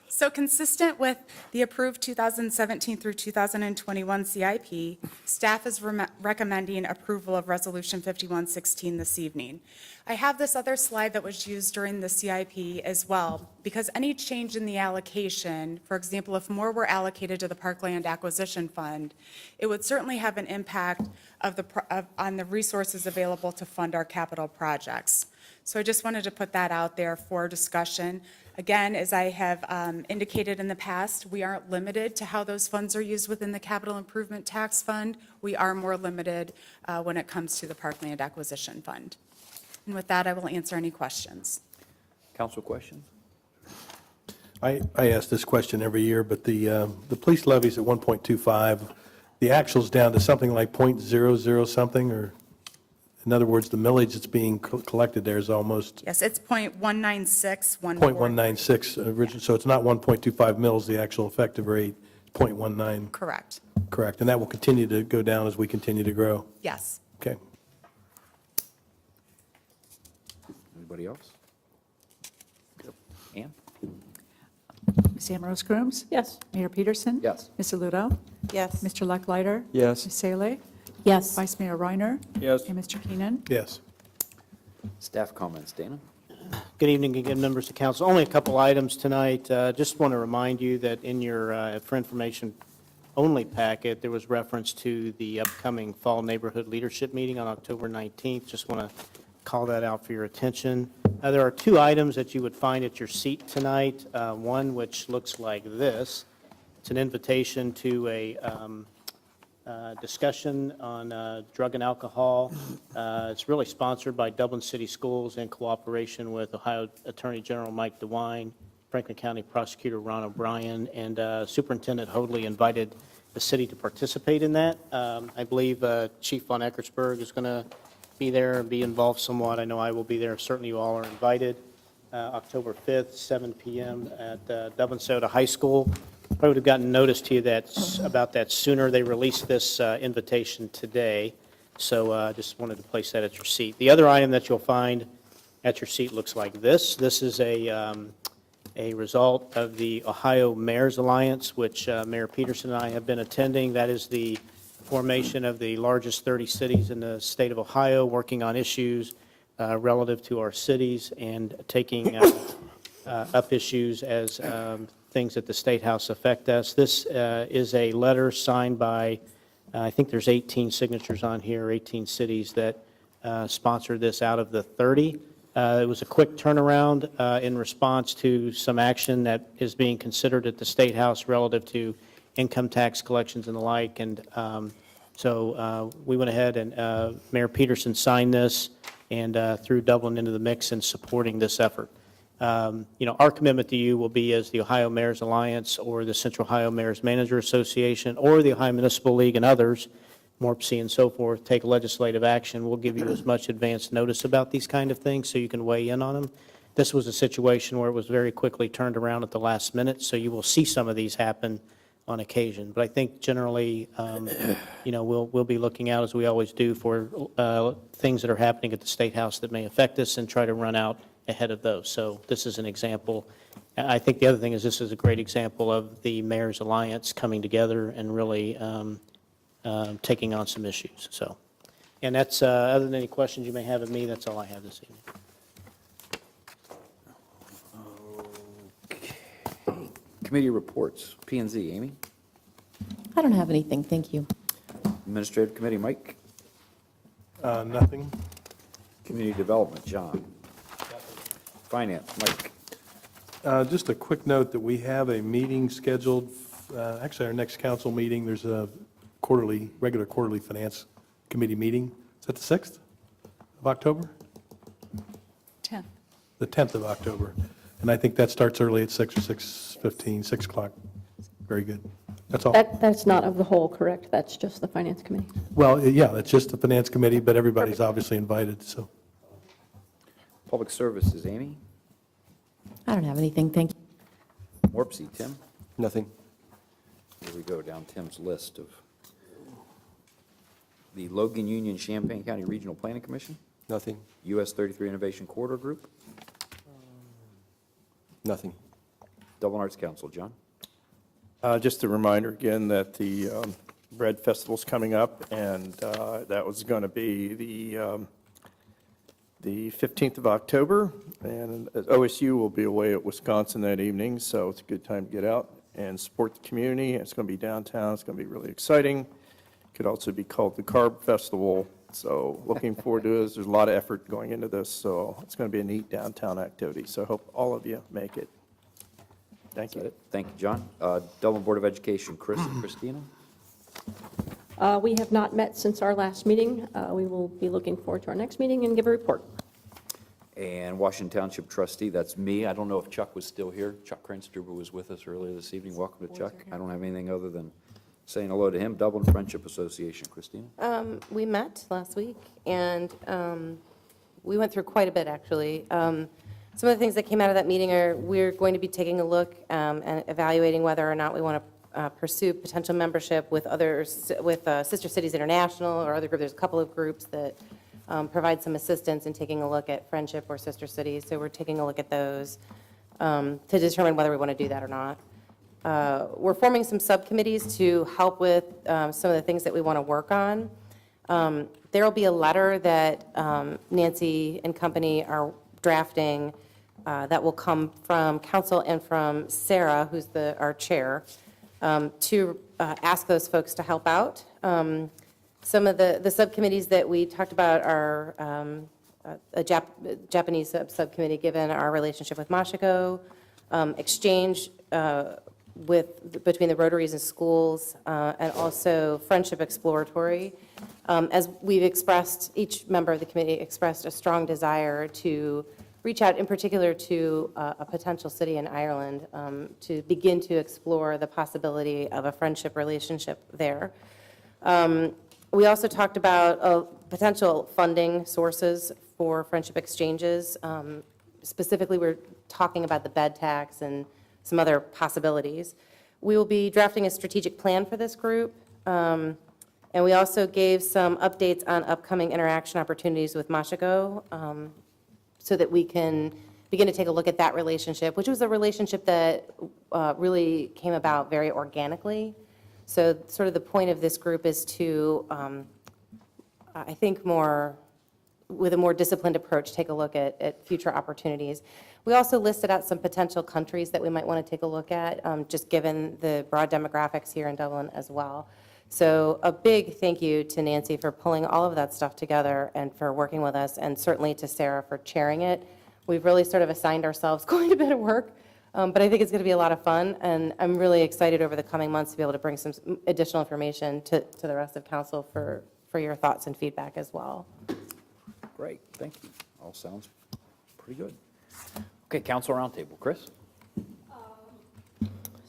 So consistent with the approved 2017 through 2021 CIP, staff is recommending approval of Resolution 5116 this evening. I have this other slide that was used during the CIP as well, because any change in the allocation, for example, if more were allocated to the Parkland Acquisition Fund, it would certainly have an impact on the resources available to fund our capital projects. So I just wanted to put that out there for discussion. Again, as I have indicated in the past, we aren't limited to how those funds are used within the Capital Improvement Tax Fund. We are more limited when it comes to the Parkland Acquisition Fund. And with that, I will answer any questions. Council questions? I ask this question every year, but the police levies at 1.25, the actual's down to something like .00 something, or, in other words, the millage that's being collected there is almost Yes, it's .19614. .196 original, so it's not 1.25 mils, the actual effective rate, 0.19. Correct. Correct, and that will continue to go down as we continue to grow. Yes. Okay. Anybody else? Ann? Ms. Ambrose Crooms? Yes. Mayor Peterson? Yes. Ms. Aludo? Yes. Mr. Lucklider? Yes. Ms. Salee? Yes. Vice Mayor Reiner? Yes. And Mr. Keenan? Yes. Staff comments. Dana? Good evening again, members of council. Only a couple items tonight. Just want to remind you that in your, for information only packet, there was reference to the upcoming Fall Neighborhood Leadership Meeting on October 19th. Just want to call that out for your attention. There are two items that you would find at your seat tonight. One which looks like this. It's an invitation to a discussion on drug and alcohol. It's really sponsored by Dublin City Schools in cooperation with Ohio Attorney General Mike DeWine, Franklin County Prosecutor Ron O'Brien, and Superintendent Hoadley invited the city to participate in that. I believe Chief von Eckersberg is going to be there and be involved somewhat. I know I will be there. Certainly you all are invited. October 5th, 7 p.m. at Dublin Soda High School. I would have gotten notice to you about that sooner. They released this invitation today, so I just wanted to place that at your seat. The other item that you'll find at your seat looks like this. This is a result of the Ohio Mayor's Alliance, which Mayor Peterson and I have been attending. That is the formation of the largest 30 cities in the state of Ohio, working on issues relative to our cities and taking up issues as things at the State House affect us. This is a letter signed by, I think there's 18 signatures on here, 18 cities that sponsored this out of the 30. It was a quick turnaround in response to some action that is being considered at the State House relative to income tax collections and the like. And so we went ahead and Mayor Peterson signed this and threw Dublin into the mix in supporting this effort. Our commitment to you will be as the Ohio Mayor's Alliance or the Central Ohio Mayor's Manager Association or the Ohio Municipal League and others, MORPC and so forth, take legislative action. We'll give you as much advance notice about these kind of things so you can weigh in on them. This was a situation where it was very quickly turned around at the last minute, so you will see some of these happen on occasion. But I think generally, we'll be looking out, as we always do, for things that are happening at the State House that may affect us and try to run out ahead of those. So this is an example. I think the other thing is this is a great example of the Mayor's Alliance coming together and really taking on some issues. So, and that's, other than any questions you may have of me, that's all I have this evening. Committee reports, P and Z, Amy? I don't have anything, thank you. Administrative Committee, Mike? Nothing. Community Development, John? Finance, Mike? Just a quick note that we have a meeting scheduled, actually, our next council meeting, there's a regular quarterly finance committee meeting. Is that the 6th of October? 10. The 10th of October. And I think that starts early at 6 or 6:15, 6 o'clock. Very good. That's all. That's not of the whole, correct? That's just the finance committee. Well, yeah, that's just the finance committee, but everybody's obviously invited, so. Public Services, Amy? I don't have anything, thank you. Morpsey, Tim? Nothing. Here we go down Tim's list of the Logan Union Champaign County Regional Planning Commission, Nothing. US 33 Innovation Corridor Group, Nothing. Dublin Arts Council, John? Just a reminder again that the Bread Festival's coming up, and that was going to be the 15th of October, and OSU will be away at Wisconsin that evening, so it's a good time to get out and support the community. It's going to be downtown. It's going to be really exciting. Could also be called the Carb Festival, so looking forward to it. There's a lot of effort going into this, so it's going to be a neat downtown activity, so I hope all of you make it. Thank you. Thank you, John. Dublin Board of Education, Chris and Christina? We have not met since our last meeting. We will be looking forward to our next meeting and give a report. And Washington Township Trustee, that's me. I don't know if Chuck was still here. Chuck Krenstruber was with us earlier this evening. Welcome to Chuck. I don't have anything other than saying hello to him. Dublin Friendship Association, Christina? We met last week, and we went through quite a bit, actually. Some of the things that came out of that meeting are we're going to be taking a look and evaluating whether or not we want to pursue potential membership with others, with Sister Cities International or other groups. There's a couple of groups that provide some assistance in taking a look at Friendship or Sister Cities, so we're taking a look at those to determine whether we want to do that or not. We're forming some subcommittees to help with some of the things that we want to work on. There will be a letter that Nancy and company are drafting that will come from council and from Sarah, who's our chair, to ask those folks to help out. Some of the subcommittees that we talked about are Japanese subcommittee, given our relationship with Mashiko, exchange between the Rotaries and schools, and also Friendship Exploratory. As we've expressed, each member of the committee expressed a strong desire to reach out in particular to a potential city in Ireland to begin to explore the possibility of a friendship relationship there. We also talked about potential funding sources for friendship exchanges. Specifically, we're talking about the bed tax and some other possibilities. We will be drafting a strategic plan for this group. And we also gave some updates on upcoming interaction opportunities with Mashiko, so that we can begin to take a look at that relationship, which was a relationship that really came about very organically. So sort of the point of this group is to, I think, with a more disciplined approach, take a look at future opportunities. We also listed out some potential countries that we might want to take a look at, just given the broad demographics here in Dublin as well. So a big thank you to Nancy for pulling all of that stuff together and for working with us, and certainly to Sarah for chairing it. We've really sort of assigned ourselves quite a bit of work, but I think it's going to be a lot of fun, and I'm really excited over the coming months to be able to bring some additional information to the rest of council for your thoughts and feedback as well. Great, thank you. All sounds pretty good. Okay, council roundtable. Chris?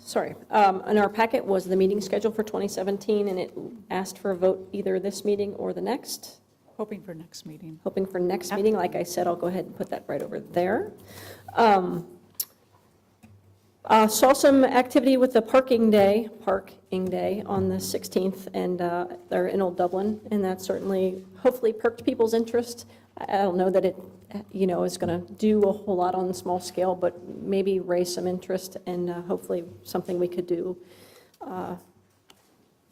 Sorry. In our packet was the meeting schedule for 2017, and it asked for a vote either this meeting or the next. Hoping for next meeting. Hoping for next meeting. Like I said, I'll go ahead and put that right over there. Saw some activity with the parking day on the 16th, and they're in Old Dublin, and that certainly, hopefully, perked people's interest. I don't know that it, is going to do a whole lot on the small scale, but maybe raise some interest, and hopefully something we could do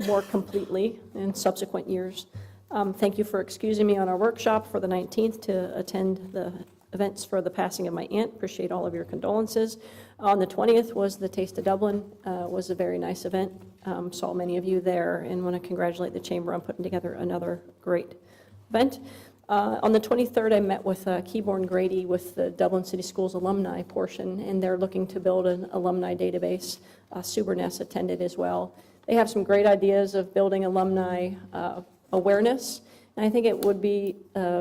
more completely in subsequent years. Thank you for excusing me on our workshop for the 19th to attend the events for the passing of my aunt. Appreciate all of your condolences. On the 20th was the Taste of Dublin. Was a very nice event. Saw many of you there, and want to congratulate the Chamber on putting together another great event. On the 23rd, I met with Keyborn Grady with the Dublin City Schools alumni portion, and they're looking to build an alumni database. Suberness attended as well. They have some great ideas of building alumni awareness, and I think it would be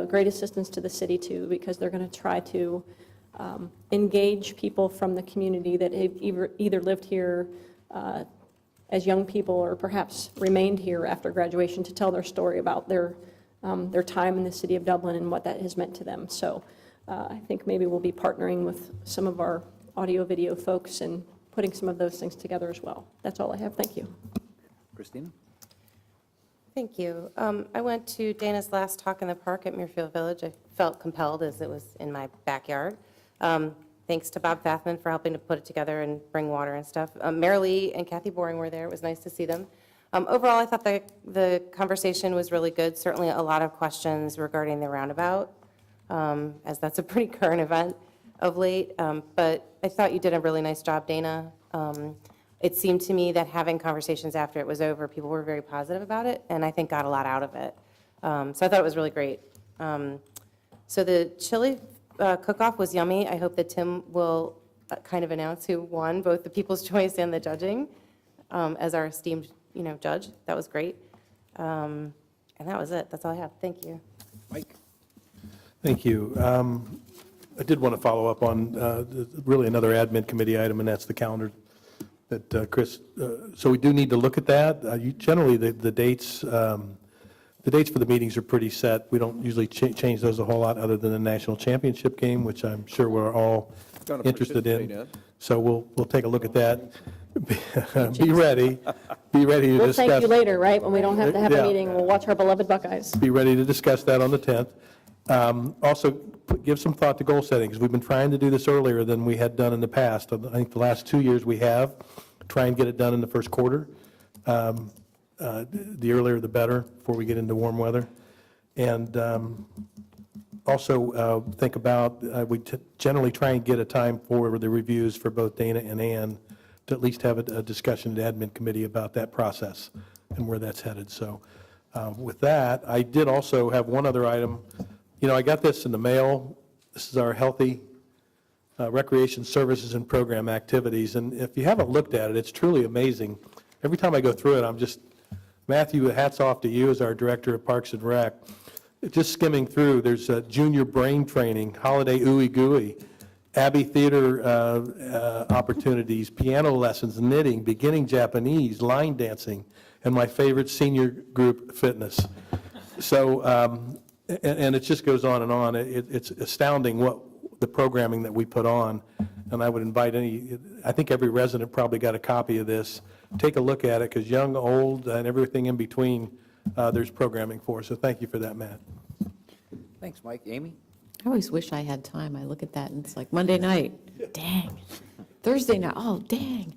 great assistance to the city too, because they're going to try to engage people from the community that have either lived here as young people or perhaps remained here after graduation to tell their story about their time in the city of Dublin and what that has meant to them. So I think maybe we'll be partnering with some of our audio-video folks and putting some of those things together as well. That's all I have. Thank you. Christina? Thank you. I went to Dana's last talk in the park at Muirfield Village. I felt compelled as it was in my backyard. Thanks to Bob Fathman for helping to put it together and bring water and stuff. Mary Lee and Kathy Boring were there. It was nice to see them. Overall, I thought the conversation was really good. Certainly a lot of questions regarding the roundabout, as that's a pretty current event of late. But I thought you did a really nice job, Dana. It seemed to me that having conversations after it was over, people were very positive about it, and I think got a lot out of it. So I thought it was really great. So the chili cook-off was yummy. I hope that Tim will kind of announce who won, both the People's Choice and the judging, as our esteemed judge. That was great. And that was it. That's all I have. Thank you. Mike? Thank you. I did want to follow up on really another admin committee item, and that's the calendar that Chris, so we do need to look at that. Generally, the dates for the meetings are pretty set. We don't usually change those a whole lot other than the national championship game, which I'm sure we're all interested in. So we'll take a look at that. Be ready to We'll discuss. thank you later, right? When we don't have to have Yeah. a meeting, we'll watch our beloved Buckeyes. Be ready to discuss that on the 10th. Also, give some thought to goal setting, because we've been trying to do this earlier than we had done in the past. I think the last 2 years we have. Try and get it done in the first quarter. The earlier the better, before we get into warm weather. And also think about, we generally try and get a time for the reviews for both Dana and Ann to at least have a discussion at admin committee about that process and where that's headed. So with that, I did also have one other item. I got this in the mail. This is our healthy recreation services and program activities, and if you haven't looked at it, it's truly amazing. Every time I go through it, I'm just, Matthew, hats off to you as our Director of Parks and Rec. Just skimming through, there's junior brain training, holiday ooey gooey, Abbey Theater opportunities, piano lessons, knitting, beginning Japanese, line dancing, and my favorite, senior group fitness. So, and it just goes on and on. It's astounding what the programming that we put on, and I would invite I think every resident probably got a copy of this. Take a look at it, because young, old, and everything in between, there's programming for. So thank you for that, Matt. Thanks, Mike. Amy? I always wish I had time. I look at that and it's like Monday night, dang. Thursday night, oh, dang.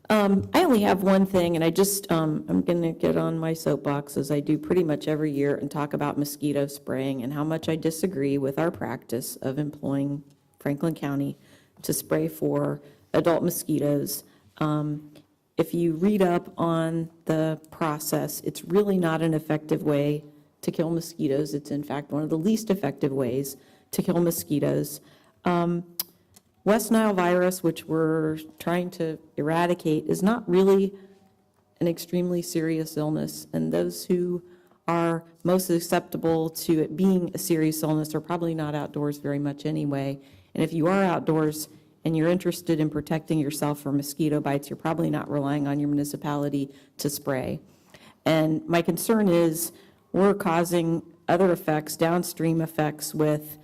I only have one thing, and I'm going to get on my soapbox, as I do pretty much every year, and talk about mosquito spraying and how much I disagree with our practice of employing Franklin County to spray for adult mosquitoes. If you read up on the process, it's really not an effective way to kill mosquitoes. It's in fact one of the least effective ways to kill mosquitoes. West Nile virus, which we're trying to eradicate, is not really an extremely serious illness, and those who are most susceptible to it being a serious illness are probably not outdoors very much anyway. And if you are outdoors and you're interested in protecting yourself from mosquito bites, you're probably not relying on your municipality to spray. And my concern is we're causing other effects, downstream effects with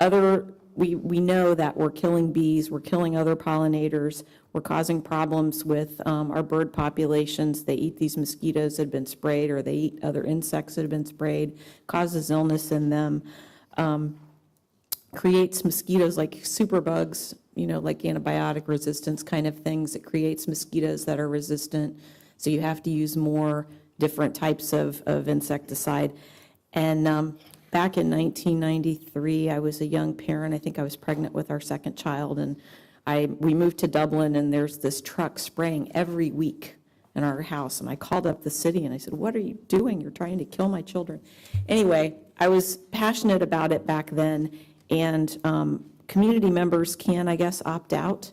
other, we know that we're killing bees, we're killing other pollinators, we're causing problems with our bird populations. They eat these mosquitoes that have been sprayed, or they eat other insects that have been sprayed, causes illness in them, creates mosquitoes like superbugs, like antibiotic resistance kind of things. It creates mosquitoes that are resistant, so you have to use more different types of insecticide. And back in 1993, I was a young parent. I think I was pregnant with our second child, and we moved to Dublin, and there's this truck spraying every week in our house. And I called up the city, and I said, "What are you doing? You're trying to kill my children." Anyway, I was passionate about it back then, and community members can, I guess, opt out.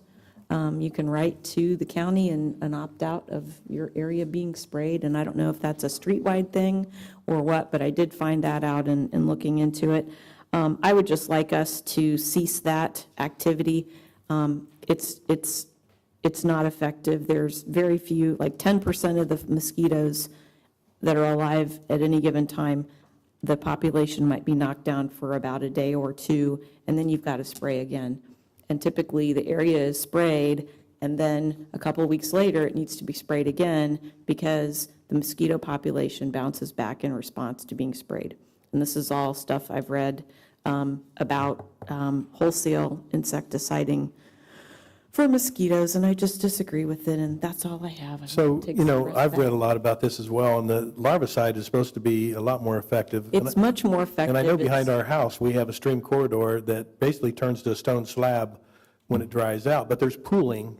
You can write to the county and opt out of your area being sprayed, and I don't know if that's a streetwide thing or what, but I did find that out in looking into it. I would just like us to cease that activity. It's not effective. There's very few, like 10% of the mosquitoes that are alive at any given time, the population might be knocked down for about a day or two, and then you've got to spray again. And typically, the area is sprayed, and then a couple of weeks later, it needs to be sprayed again because the mosquito population bounces back in response to being sprayed. And this is all stuff I've read about wholesale insecticiding for mosquitoes, and I just disagree with it, and that's all I have. So, I've read a lot about this as well, and the larvicide is supposed to be a lot more effective. It's much more effective. And I know behind our house, we have a stream corridor that basically turns to a stone slab when it dries out, but there's pooling,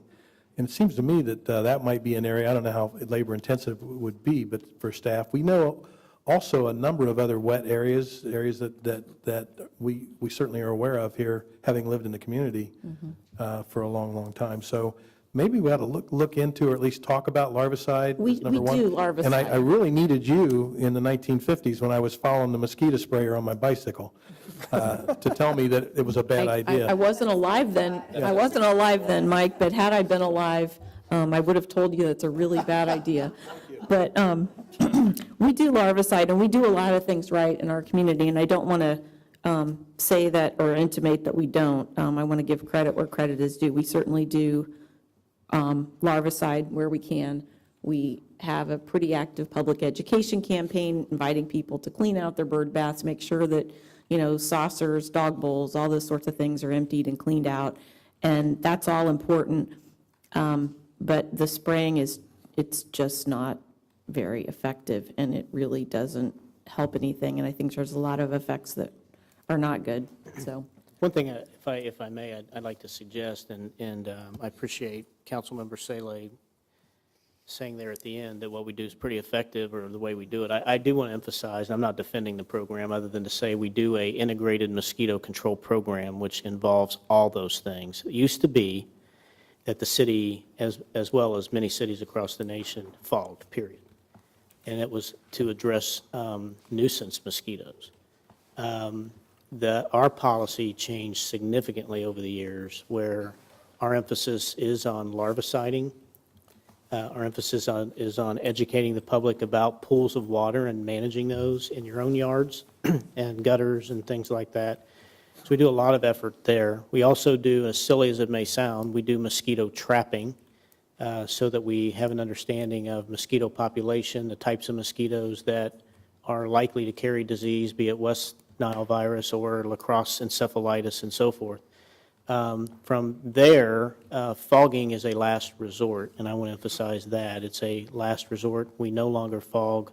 and it seems to me that that might be an area, I don't know how labor intensive it would be, but for staff. We know also a number of other wet areas that we certainly are aware of here, having lived in the community for a long, long time. So maybe we ought to look into, or at least talk about larvicide. We number one. do larvicide. And I really needed you in the 1950s when I was following the mosquito sprayer on my bicycle to tell me that it was a bad idea. I wasn't alive then. I wasn't alive then, Mike, but had I been alive, I would have told you that's a really bad idea. But we do larvicide, and we do a lot of things right in our community, and I don't want to say that or intimate that we don't. I want to give credit where credit is due. We certainly do larvicide where we can. We have a pretty active public education campaign inviting people to clean out their bird baths, make sure that, saucers, dog bowls, all those sorts of things are emptied and cleaned out. And that's all important. But the spraying it's just not very effective, and it really doesn't help anything. And I think there's a lot of effects that are not good, so. One thing, if I may, I'd like to suggest, and I appreciate Councilmember Saleh saying there at the end that what we do is pretty effective, or the way we do it. I do want to emphasize, and I'm not defending the program, other than to say we do a integrated mosquito control program, which involves all those things. It used to be that the city, as well as many cities across the nation, fogged, period. And it was to address nuisance mosquitoes. Our policy changed significantly over the years, where our emphasis is on larviciding. Our emphasis is on educating the public about pools of water and managing those in your own yards and gutters and things like that. So we do a lot of effort there. We also do, as silly as it may sound, we do mosquito trapping, so that we have an understanding of mosquito population, the types of mosquitoes that are likely to carry disease, be it West Nile virus or La Crosse encephalitis and so forth. From there, fogging is a last resort, and I want to emphasize that. It's a last resort. We no longer fog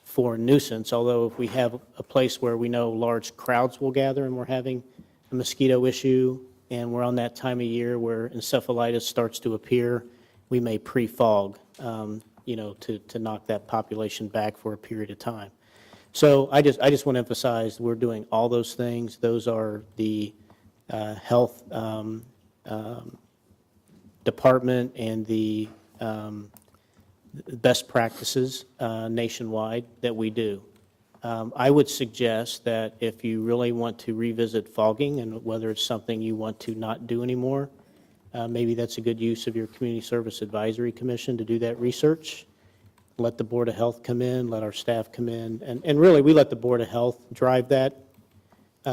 for nuisance, although if we have a place where we know large crowds will gather and we're having a mosquito issue, and we're on that time of year where encephalitis starts to appear, we may pre-fog, to knock that population back for a period of time. So I just want to emphasize we're doing all those things. Those are the health department and the best practices nationwide that we do. I would suggest that if you really want to revisit fogging, and whether it's something you want to not do anymore, maybe that's a good use of your Community Service Advisory Commission to do that research. Let the Board of Health come in, let our staff come in, and really, we let the Board of Health drive that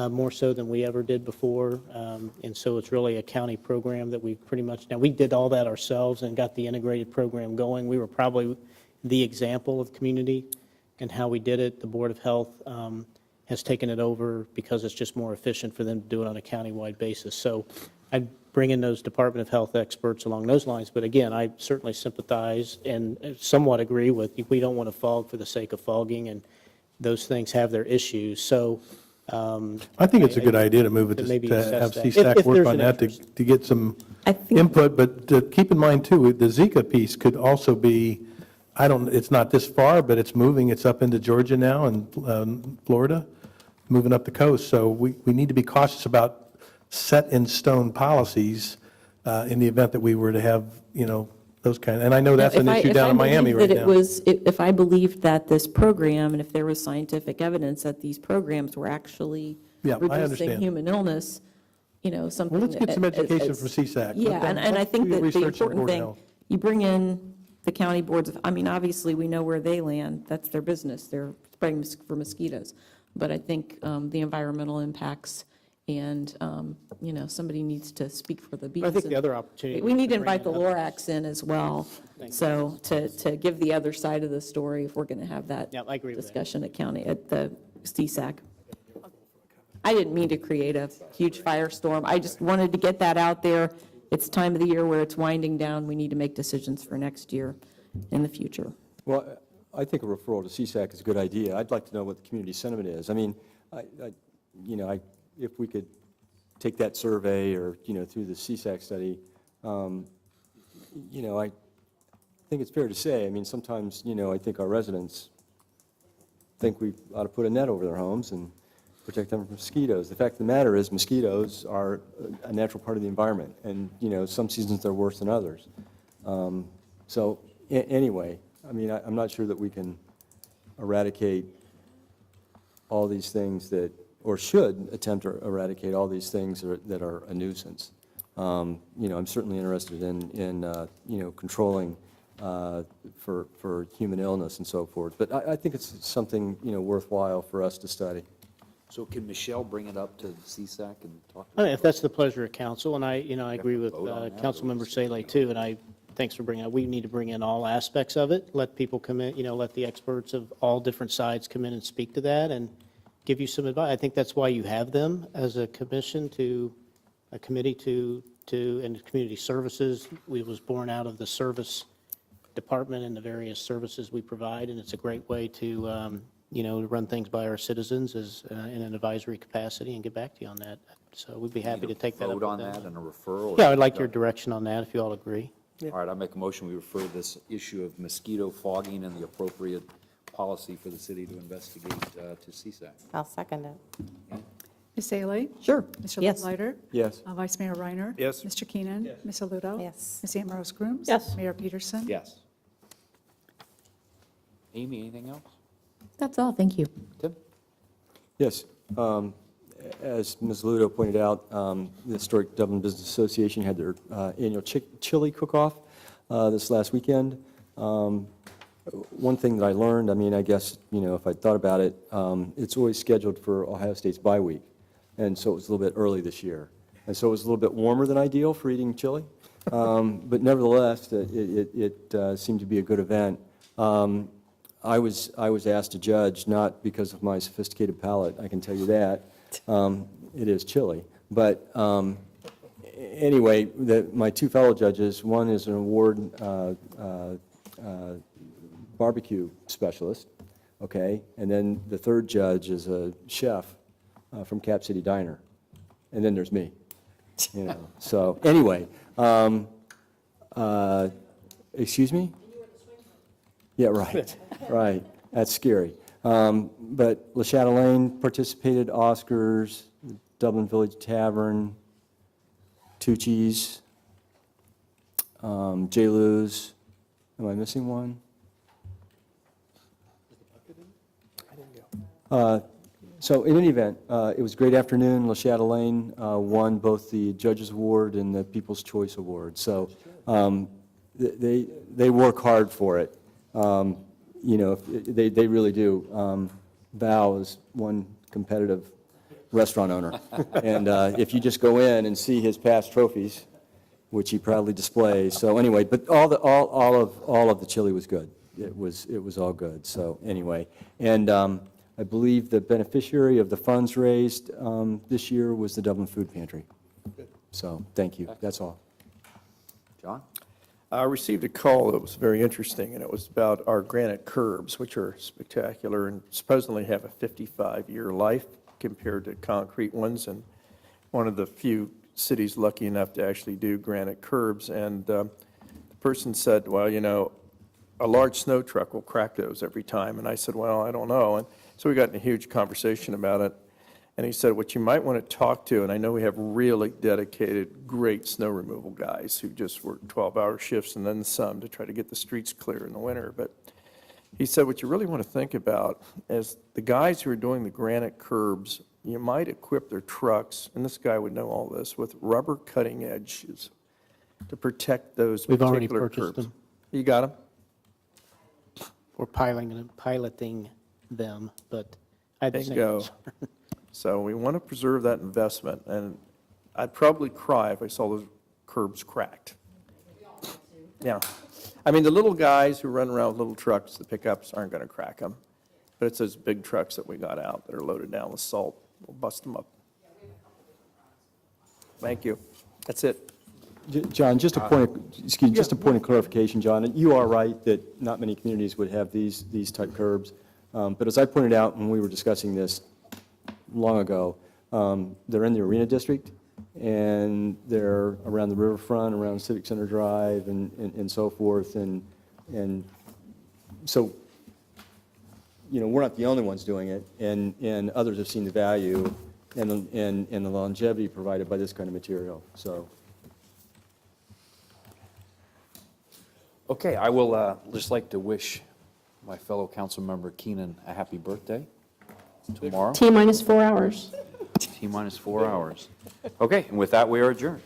more so than we ever did before, and so it's really a county program that we pretty much, now we did all that ourselves and got the integrated program going. We were probably the example of community and how we did it. The Board of Health has taken it over because it's just more efficient for them to do it on a countywide basis. So I'd bring in those Department of Health experts along those lines. But again, I certainly sympathize and somewhat agree with, we don't want to fog for the sake of fogging, and those things have their issues. So I think it's a good idea to move it, maybe to assess have that. CSAC If work there's on an that, interest. to get some I think- input, but keep in mind too, the Zika piece could also be, it's not this far, but it's moving, it's up into Georgia now and Florida, moving up the coast, so we need to be cautious about set-in-stone policies in the event that we were to have, those kind, and I know that's an issue down in Miami right now. If I believed that this program, and if there was scientific evidence that these programs were actually Yeah, I reducing understand. human illness, something. Well, let's get some education as- from CSAC. Yeah, and I Let's think do that the research on important Board of thing, Health. you bring in the county boards of, obviously, we know where they land, that's their business, they're spraying for mosquitoes. But I think the environmental impacts, and, somebody needs to speak for the bees. I think the other opportunity. We need to invite the bring in Lorax in as well, so to give the other side of the story, if we're going to have that Yeah, I agree with that. discussion at the CSAC. I didn't mean to create a huge firestorm. I just wanted to get that out there. It's time of the year where it's winding down. We need to make decisions for next year in the future. Well, I think a referral to CSAC is a good idea. I'd like to know what the community sentiment is. I mean, if we could take that survey or, through the CSAC study, I think it's fair to say, I mean, sometimes, I think our residents think we ought to put a net over their homes and protect them from mosquitoes. The fact of the matter is mosquitoes are a natural part of the environment, and, some seasons they're worse than others. So anyway, I mean, I'm not sure that we can eradicate all these things that, or should attempt to eradicate all these things that are a nuisance. I'm certainly interested in controlling for human illness and so forth. But I think it's something, worthwhile for us to study. So can Michelle bring it up to CSAC and talk? If that's the pleasure of council, and I agree with vote on that, Councilmember Saleh too, and thanks for bringing it up. We need to bring in all aspects of it, let people come in, let the experts of all different sides come in and speak to that and give you some advice. I think that's why you have them as a commission a committee and community services. It was born out of the service department and the various services we provide, and it's a great way to, run things by our citizens in an advisory capacity and get back to you on that. So we'd be happy to take that up with Vote on them. that and a referral? Yeah, I'd like your direction on that, if you all agree. All right, I make a motion, we refer this issue of mosquito fogging and the appropriate policy for the city to investigate to CSAC. I'll second it. Ms. Salee? Sure. Mr. Yes. Ledbetter? Yes. Vice Mayor Reiner? Yes. Mr. Keenan? Ms. Aludo? Yes. Ms. Ambrose Grooms? Yes. Mayor Peterson? Yes. Amy, anything else? That's all, thank you. Tim? Yes. As Ms. Ludo pointed out, the Historic Dublin Business Association had their annual chili cook-off this last weekend. One thing that I learned, I mean, I guess, if I thought about it, it's always scheduled for Ohio State's bye week, and so it was a little bit early this year. And so it was a little bit warmer than ideal for eating chili, but nevertheless, it seemed to be a good event. I was asked to judge, not because of my sophisticated palate, I can tell you that. It is chili. But anyway, my two fellow judges, one is an award barbecue specialist, okay? And then the third judge is a chef from Cap City Diner. And then there's me, So anyway, excuse me? Yeah, right, right. That's scary. But Le Chatelaine participated, Oscars, Dublin Village Tavern, Tucci's, J. Lou's. Am I missing one? So in any event, it was a great afternoon. Le Chatelaine won both the Judges Award and the People's Choice Award. So they work hard for it. They really do. Val is one competitive restaurant owner. And if you just go in and see his past trophies, which he proudly displays. So anyway, but all of the chili was good. It was all good. So anyway, and I believe the beneficiary of the funds raised this year was the Dublin Food Pantry. So thank you. That's all. John? I received a call that was very interesting, and it was about our granite curbs, which are spectacular and supposedly have a 55-year life compared to concrete ones, and one of the few cities lucky enough to actually do granite curbs. And the person said, well, a large snow truck will crack those every time. And I said, well, I don't know. And so we got in a huge conversation about it. And he said, what you might want to talk to, and I know we have really dedicated, great snow removal guys who just work 12-hour shifts and then some to try to get the streets clear in the winter. But he said, what you really want to think about is the guys who are doing the granite curbs, you might equip their trucks, and this guy would know all this, with rubber cutting edges to protect those We've already particular purchased curbs. them. You got them? We're piloting them, but I had the There you same go. concern. So we want to preserve that investment, and I'd probably cry if I saw those curbs cracked. Yeah. I mean, the little guys who run around with little trucks, the pickups, aren't going to crack them. But it's those big trucks that we got out that are loaded down with salt. We'll bust them up. Thank you. That's it. John, just a point of clarification, John. You are right that not many communities would have these type curbs. But as I pointed out when we were discussing this long ago, they're in the Arena District, and they're around the riverfront, around Civic Center Drive, and so forth. And so, we're not the only ones doing it, and others have seen the value and the longevity provided by this kind of material. So. Okay, I will just like to wish my fellow council member Keenan a happy birthday tomorrow. T minus 4 hours. T minus 4 hours. Okay, and with that, we are adjourned.